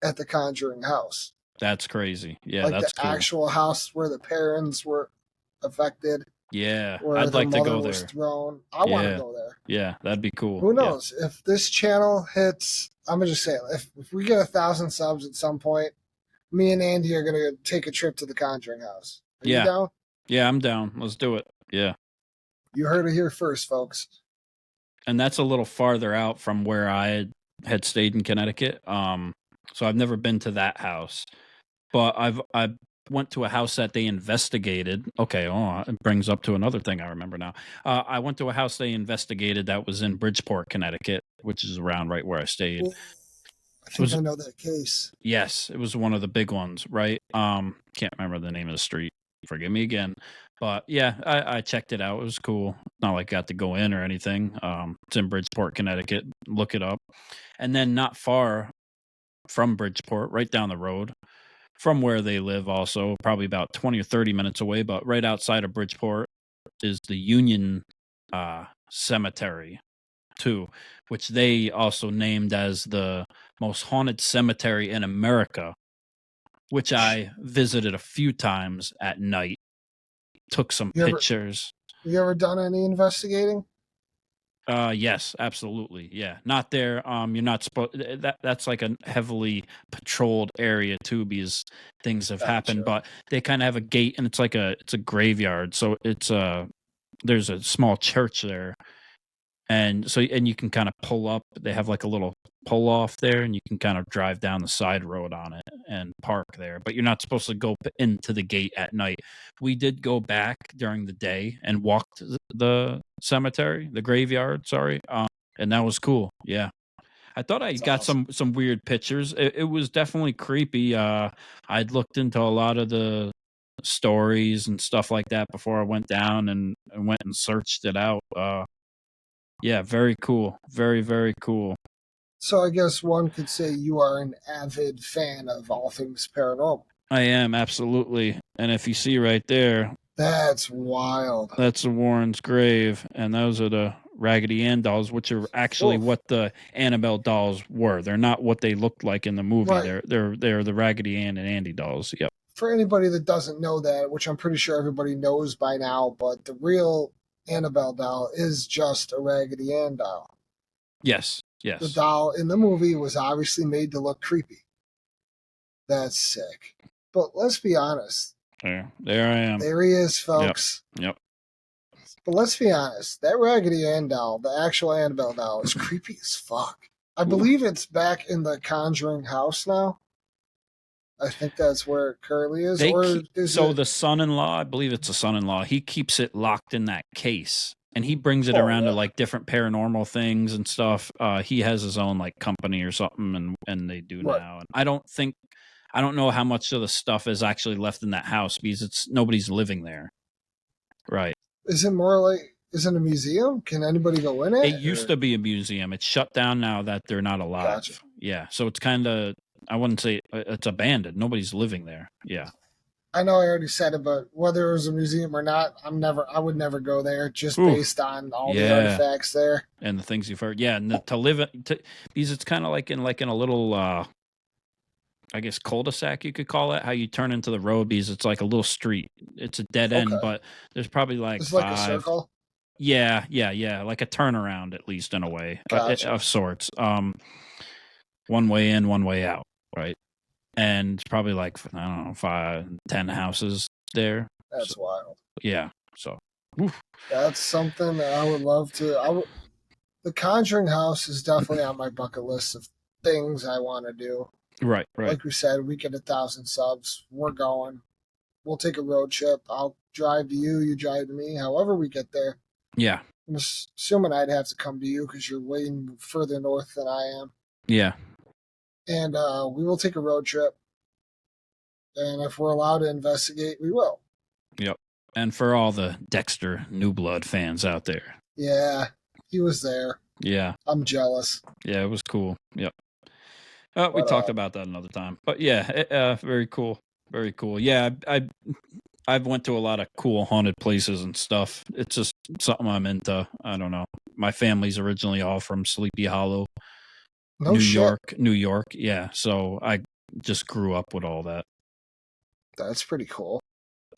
A: at the Conjuring house.
B: That's crazy. Yeah,
A: like
B: that's
A: the
B: cool.
A: Actual house where the parents were affected.
B: Yeah, I'd like to go there.
A: Thrown. I want to go there.
B: Yeah, that'd be cool.
A: Who knows? If this channel hits, I'm gonna just say, if we get 1,000 subs at some point, Me and Andy are gonna take a trip to the Conjuring house. Are you
B: Yeah.
A: down?
B: Yeah, I'm down. Let's do it. Yeah.
A: You heard it here first, folks.
B: And that's a little farther out from where I had stayed in Connecticut. So I've never been to that house. But I went to a house that they investigated. Okay, it brings up to another thing I remember now. I went to a house they investigated that was in Bridgeport, Connecticut, which is around right where I stayed.
A: Ooh, I think I know that case.
B: Yes, it was one of the big ones, right? Can't remember the name of the street. Forgive me again. But yeah, I checked it out. It was cool. Not like I got to go in or anything. It's in Bridgeport, Connecticut. Look it up. And then not far from Bridgeport, right down the road from where they live, also probably about 20 or 30 minutes away, but right outside of Bridgeport is the Union Cemetery, too, which they also named as the most haunted cemetery in America, which I visited a few times at night, took some pictures.
A: You ever done any investigating?
B: Yes, absolutely. Yeah. Not there. You're not supposed that's like a heavily patrolled area too, because things have happened, but they kind of have a gate and it's a graveyard. So it's there's a small church there. And you can kind of pull up. They have like a little pull off there, and you can kind of drive down the side road on it and park there. But you're not supposed to go into the gate at night. We did go back during the day and walked the cemetery, the graveyard. Sorry, and that was cool. Yeah, I thought I got some weird pictures. It was definitely creepy. I'd looked into a lot of the stories and stuff like that before I went down and went and searched it out. Yeah, very cool. Very, very cool.
A: So I guess one could say you are an avid fan of all things paranormal.
B: I am, absolutely. And if you see right there,
A: that's wild.
B: That's the Warren's grave, and those are the Raggedy Ann dolls, which are actually what the Annabelle dolls were. They're not what they looked like in the movie. Right. They're the Raggedy Ann and Andy dolls. Yep.
A: For anybody that doesn't know that, which I'm pretty sure everybody knows by now, but the real Annabelle doll is just a Raggedy Ann doll.
B: Yes, yes.
A: The doll in the movie was obviously made to look creepy. That's sick. But let's be honest.
B: There I am.
A: There he is, folks.
B: Yep.
A: But let's be honest. That Raggedy Ann doll, the actual Annabelle doll, is creepy as fuck. I believe it's back in the Conjuring house now. I think that's where it currently is.
B: The son-in-law, I believe it's a son-in-law, he keeps it locked in that case. And he brings it around to like different paranormal things and stuff. He has his own like company or something, and they do now. And I don't know how much of the stuff is actually left in that house because nobody's living there. Right.
A: Is it more like, is it a museum? Can anybody go in it?
B: It used to be a museum. It's shut down now that they're not alive.
A: Gotcha.
B: Yeah. So it's kind of, I wouldn't say it's abandoned. Nobody's living there. Yeah.
A: I know I already said it, but whether it was a museum or not, I would never go there just based on all the artifacts there.
B: And the things you've heard. Yeah. And to live it, because it's kind of like in a little, I guess cul-de-sac you could call it, how you turn into the road, because it's like a little street. It's a dead end, but there's probably like
A: it's like a circle.
B: Yeah, like a turnaround at least in a way of sorts. One way in, one way out, right? And it's probably like, I don't know, 5, 10 houses there.
A: That's wild.
B: Yeah, so
A: that's something that I would love to. The Conjuring house is definitely on my bucket list of things I want to do.
B: Right.
A: Like we said, we get 1,000 subs. We're going. We'll take a road trip. I'll drive to you. You drive to me. However we get there.
B: Yeah.
A: I'm assuming I'd have to come to you because you're way further north than I am.
B: Yeah.
A: And we will take a road trip. And if we're allowed to investigate, we will.
B: Yep. And for all the Dexter New Blood fans out there.
A: Yeah. He was there.
B: Yeah.
A: I'm jealous.
B: Yeah, it was cool. Yep. We talked about that another time, but yeah, very cool, very cool. Yeah, I've went to a lot of cool haunted places and stuff. It's just something I'm into. I don't know. My family's originally all from Sleepy Hollow, New York. Yeah, so I just grew up with all that.
A: That's pretty cool.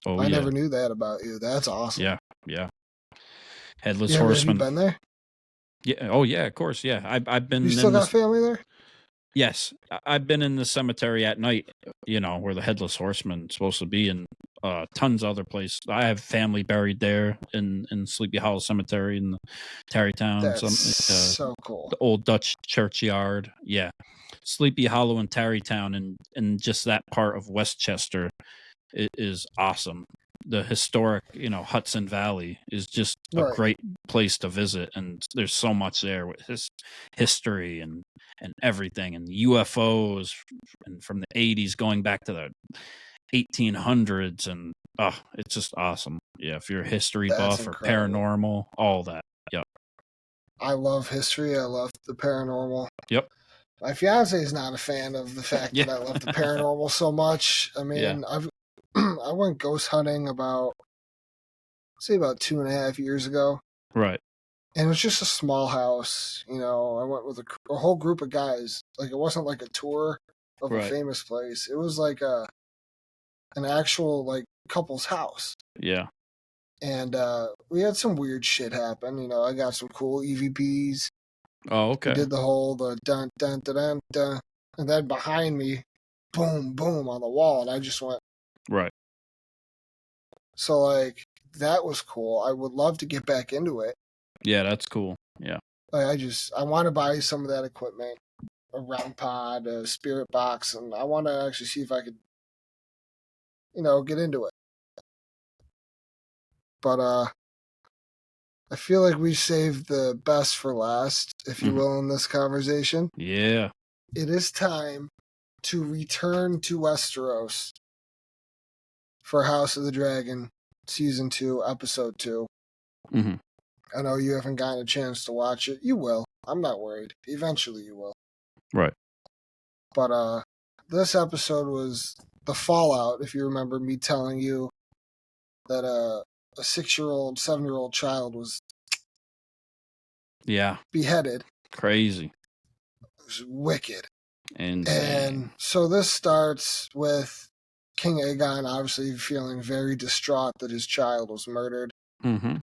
B: Oh,
A: I never knew that about you. That's awesome.
B: Yeah. Headless Horseman.
A: Have you been there?
B: Yeah. Oh yeah, of course. Yeah, I've been.
A: You still got family there?
B: Yes, I've been in the cemetery at night, where the headless horseman's supposed to be, and tons of other places. I have family buried there in Sleepy Hollow Cemetery in Tarrytown.
A: That's so cool.
B: The old Dutch churchyard. Yeah, Sleepy Hollow and Tarrytown, and just that part of Westchester is awesome. The historic, Hudson Valley is just a
A: Right.
B: great place to visit, and there's so much there with history and everything, and UFOs, and from the 80s going back to the 1800s, and it's just awesome. Yeah, if you're a history
A: That's
B: buff or
A: incredible.
B: paranormal, all that. Yep.
A: I love history. I love the paranormal.
B: Yep.
A: My fiance is not a fan of the fact
B: Yeah.
A: that I love the paranormal so much. I mean, I went ghost hunting about 2.5 years ago.
B: Right.
A: And it was just a small house. I went with a whole group of guys. Like, it wasn't like a tour of a famous place. It was like an actual, like, couple's house.
B: Yeah.
A: And we had some weird shit happen. I got some cool EVPs.
B: Oh, okay.
A: We did the dun dun dun dun dun, and then behind me, boom boom on the wall, and I just went.
B: Right.
A: So like that was cool. I would love to get back into it.
B: Yeah, that's cool. Yeah.
A: Like, I want to buy some of that equipment, a round pod, a spirit box, and I want to actually see if I could, get into it. But I feel like we saved the best for last, if you will, in this conversation.
B: Yeah.
A: It is time to return to Westeros for House of the Dragon, Season 2, Episode 2.
B: Mm-hmm.
A: I know you haven't gotten a chance to watch it. You will. I'm not worried. Eventually you will.
B: Right.
A: But this episode was the fallout, if you remember me telling you that a 6-year-old, 7-year-old child was beheaded.
B: Crazy.
A: It was wicked.
B: Insane.
A: And so this starts with King Aegon obviously feeling very distraught that his child was murdered.
B: Mm-hmm.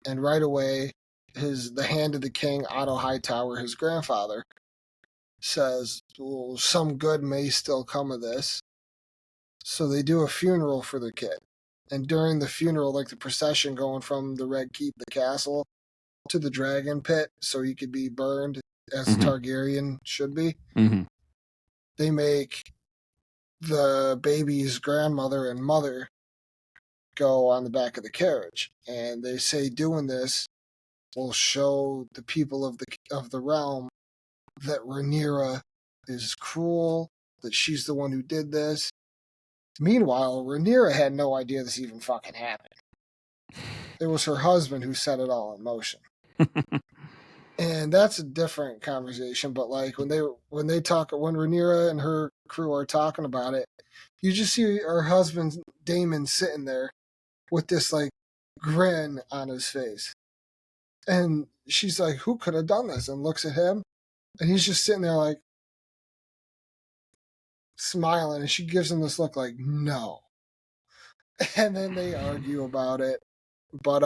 A: And right away, the hand of the king, Otto Hightower, his grandfather, says, well, some good may still come of this. So they do a funeral for the kid. And during the funeral, like the procession going from the Red Keep, the castle, to the dragon pit, so he could be burned as a Targaryen should be, they make the baby's grandmother and mother go on the back of the carriage. And they say doing this will show the people of the realm that Rhaenyra is cruel, that she's the one who did this. Meanwhile, Rhaenyra had no idea this even fucking happened. It was her husband who set it all in motion. And that's a different conversation, but like when Rhaenyra and her crew are talking about it, you just see her husband Daemon sitting there with this like grin on his face. And she's like, who could have done this? And looks at him, and he's just sitting there like smiling, and she gives him this look like, no. And then they argue about it. But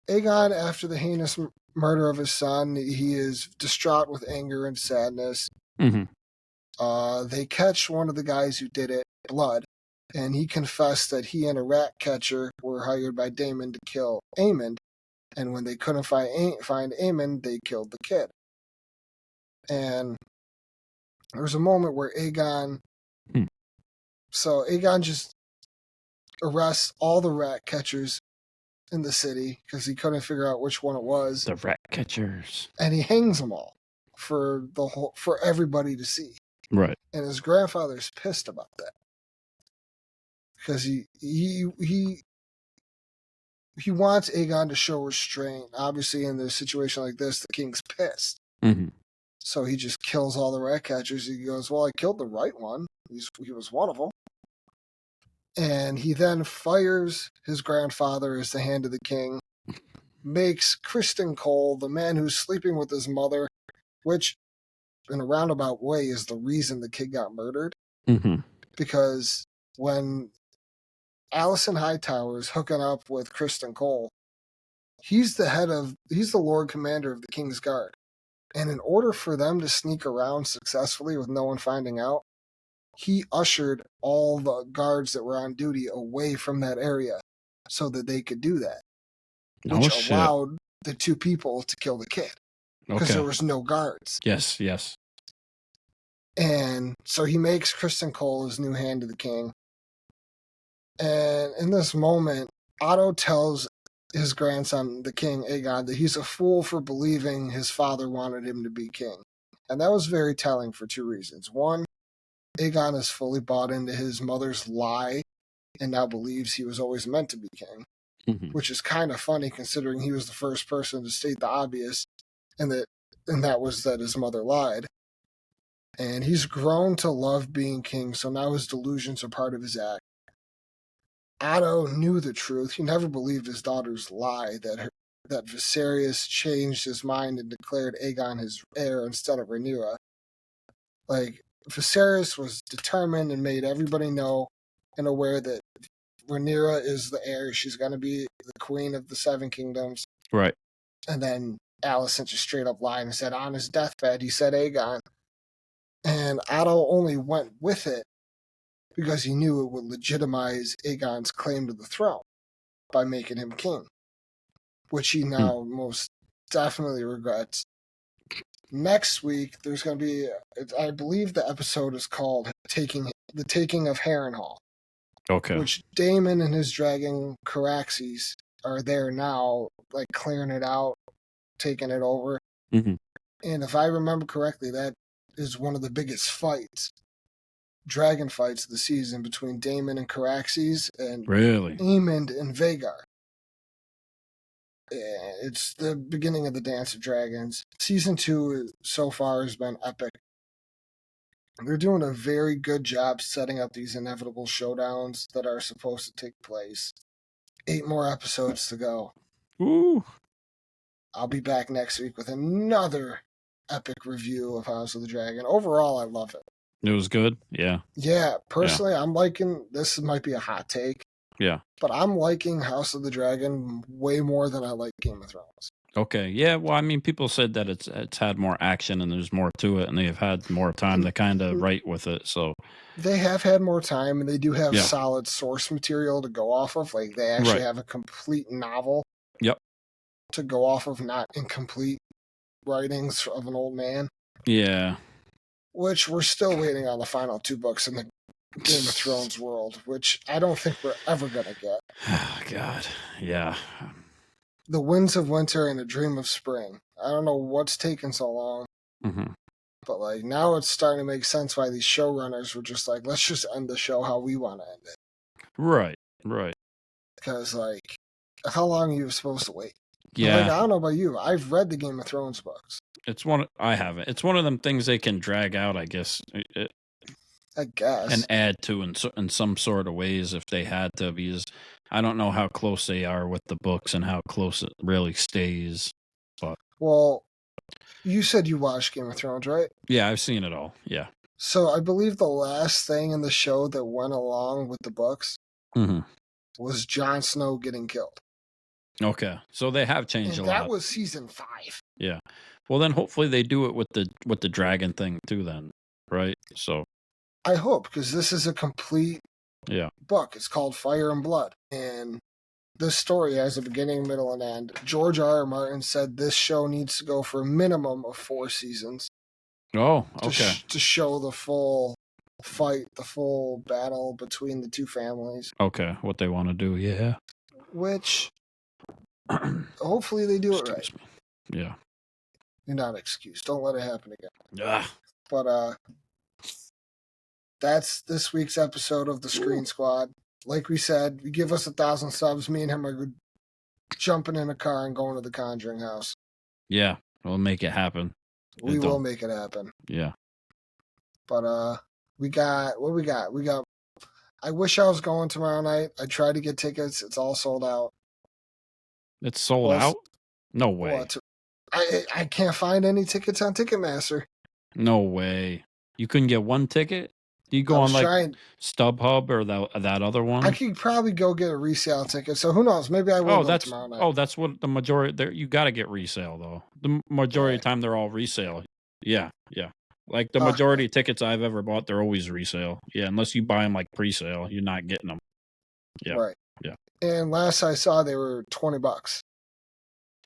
A: Aegon, after the heinous murder of his son, he is distraught with anger and sadness. They catch one of the guys who did it, Blood, and he confessed that he and a rat catcher were hired by Daemon to kill Aemond. And when they couldn't find Aemond, they killed the kid. And there was a moment where Aegon just arrests all the rat catchers in the city because he couldn't figure out which one it was.
B: The rat catchers.
A: And he hangs them all for everybody to see.
B: Right.
A: And his grandfather's pissed about that because he wants Aegon to show restraint. Obviously, in a situation like this, the king's pissed. So he just kills all the rat catchers. He goes, well, I killed the right one. He was one of them. And he then fires his grandfather as the hand of the king, makes Kristen Cole the man who's sleeping with his mother, which in a roundabout way is the reason the kid got murdered. Because when Alicent Hightower is hooking up with Kristen Cole, he's the Lord Commander of the King's Guard. And in order for them to sneak around successfully with no one finding out, he ushered all the guards that were on duty away from that area so that they could do that, which allowed the two people to kill the kid because there was no guards.
B: Yes, yes.
A: And so he makes Kristen Cole his new hand to the king. And in this moment, Otto tells his grandson, the king, Aegon, that he's a fool for believing his father wanted him to be king. And that was very telling for two reasons. One, Aegon is fully bought into his mother's lie and now believes he was always meant to be king, which is kind of funny considering he was the first person to state the obvious, and that was that his mother lied. And he's grown to love being king, so now his delusions are part of his act. Otto knew the truth. He never believed his daughter's lie that Viserys changed his mind and declared Aegon his heir instead of Rhaenyra. Like, Viserys was determined and made everybody know and aware that Rhaenyra is the heir. She's going to be the queen of the Seven Kingdoms.
B: Right.
A: And then Alicent just straight up lied and said on his deathbed, he said Aegon. And Otto only went with it because he knew it would legitimize Aegon's claim to the throne by making him king, which he now most definitely regrets. Next week, there's going to be, I believe the episode is called The Taking of Harrenhal.
B: Okay.
A: Which Daemon and his dragon Caraxes are there now, like clearing it out, taking it over.
B: Mm-hmm.
A: And if I remember correctly, that is one of the biggest dragon fights of the season between Daemon and Caraxes and Aemond and Vhagar. It's the beginning of the Dance of Dragons. Season 2 so far has been epic. They're doing a very good job setting up these inevitable showdowns that are supposed to take place. 8 more episodes to go.
B: Ooh.
A: I'll be back next week with another epic review of House of the Dragon. Overall, I love it.
B: It was good? Yeah.
A: Yeah, personally, I'm liking, this might be a hot take.
B: Yeah.
A: But I'm liking House of the Dragon way more than I like Game of Thrones.
B: Okay. Yeah. Well, I mean, people said that it's had more action and there's more to it, and they have had more time to kind of write with it. So
A: they have had more time, and they do have solid source material to go off of. Like they actually have a complete novel.
B: Yep.
A: To go off of, not incomplete writings of an old man.
B: Yeah.
A: Which we're still waiting on the final 2 books in the Game of Thrones world, which I don't think we're ever going to get.
B: Oh, God. Yeah.
A: The Winds of Winter and A Dream of Spring. I don't know what's taking so long.
B: Mm-hmm.
A: But like now it's starting to make sense why these showrunners were just like, let's just end the show how we want to end it.
B: Right.
A: Because like, how long are you supposed to wait?
B: Yeah.
A: Like, I don't know about you. I've read the Game of Thrones books.
B: I haven't. It's one of them things they can drag out, I guess.
A: I guess.
B: And add to in some sort of ways if they had to, because I don't know how close they are with the books and how close it really stays. But
A: well, you said you watched Game of Thrones, right?
B: Yeah, I've seen it all. Yeah.
A: So I believe the last thing in the show that went along with the books was Jon Snow getting killed.
B: Okay, so they have changed a lot.
A: That was season 5.
B: Yeah. Well, then hopefully they do it with the dragon thing too. Then, right? So
A: I hope, because this is a complete book. It's called Fire and Blood, and this story has a beginning, middle, and end. George R.R. Martin said this show needs to go for a minimum of 4 seasons.
B: Oh, okay.
A: To show the full fight, the full battle between the two families.
B: Okay, what they want to do, yeah.
A: Which, hopefully they do it right.
B: Yeah.
A: You're not excused. Don't let it happen again.
B: Yeah.
A: But, that's this week's episode of the Screen Squad. Like we said, you give us 1,000 subs, me and him are jumping in a car and going to the Conjuring house.
B: Yeah, we'll make it happen.
A: We will make it happen.
B: Yeah.
A: But what we got? I wish I was going tomorrow night. I tried to get tickets. It's all sold out.
B: It's sold out? No way.
A: Well, I can't find any tickets on Ticketmaster.
B: No way. You couldn't get one ticket? Do you go
A: I
B: on
A: was
B: like
A: trying.
B: StubHub or that other one?
A: I could probably go get a resale ticket. So who knows? Maybe I will go tomorrow night.
B: That's what the majority there. You got to get resale though. The majority of the time they're all resale. Yeah. Like the majority of tickets I've ever bought, they're always resale. Yeah, unless you buy them like pre-sale, you're not getting them. Yeah.
A: Right.
B: Yeah.
A: And last I saw, they were $20.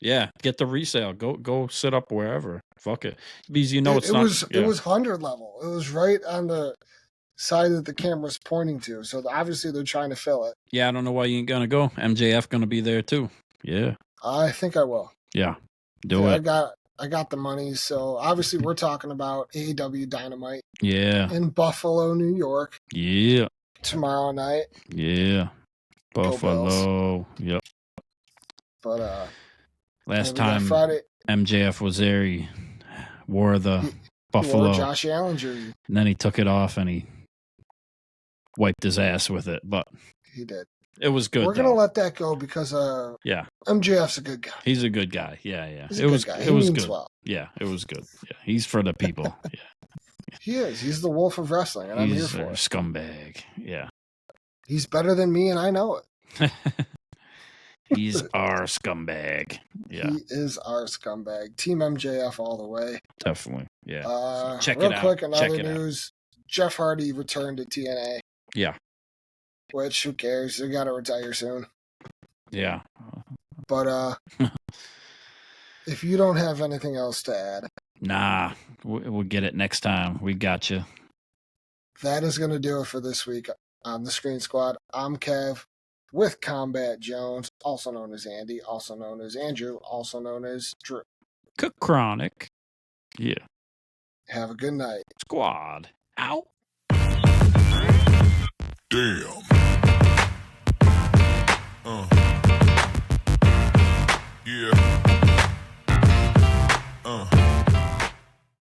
B: Yeah, get the resale. Go sit up wherever. Fuck it, because
A: It was 100 level. It was right on the side that the camera's pointing to. So obviously they're trying to fill it.
B: Yeah, I don't know why you ain't gonna go. MJF gonna be there too. Yeah.
A: I think I will.
B: Yeah. Do it.
A: I got the money. So obviously we're talking about AEW Dynamite.
B: Yeah.
A: In Buffalo, New York.
B: Yeah.
A: Tomorrow night.
B: Yeah. Buffalo. Yep.
A: But
B: last time MJF was there, he wore the Buffalo.
A: He wore Josh Allen jersey.
B: And then he took it off and he wiped his ass with it. But
A: he did.
B: It was good.
A: We're gonna let that go because MJF's a good guy.
B: He's a good guy. Yeah.
A: It was good. Well.
B: Yeah, it was good. Yeah, he's for the people. Yeah.
A: He is. He's the wolf of wrestling, and I'm here for it.
B: Scumbag. Yeah.
A: He's better than me, and I know it.
B: He's our scumbag. Yeah.
A: He is our scumbag. Team MJF all the way.
B: Definitely. Yeah. So
A: check it out. Real quick, another news. Jeff Hardy returned to TNA.
B: Yeah.
A: Which, who cares? They got to retire soon.
B: Yeah.
A: But if you don't have anything else to add.
B: Nah. We'll get it next time. We got you.
A: That is going to do it for this week on the Screen Squad. I'm Kev with Combat Jones, also known as Andy, also known as Andrew, also known as Drew.
B: Chronic. Yeah.
A: Have a good night.
B: Squad. Ow.
C: Damn.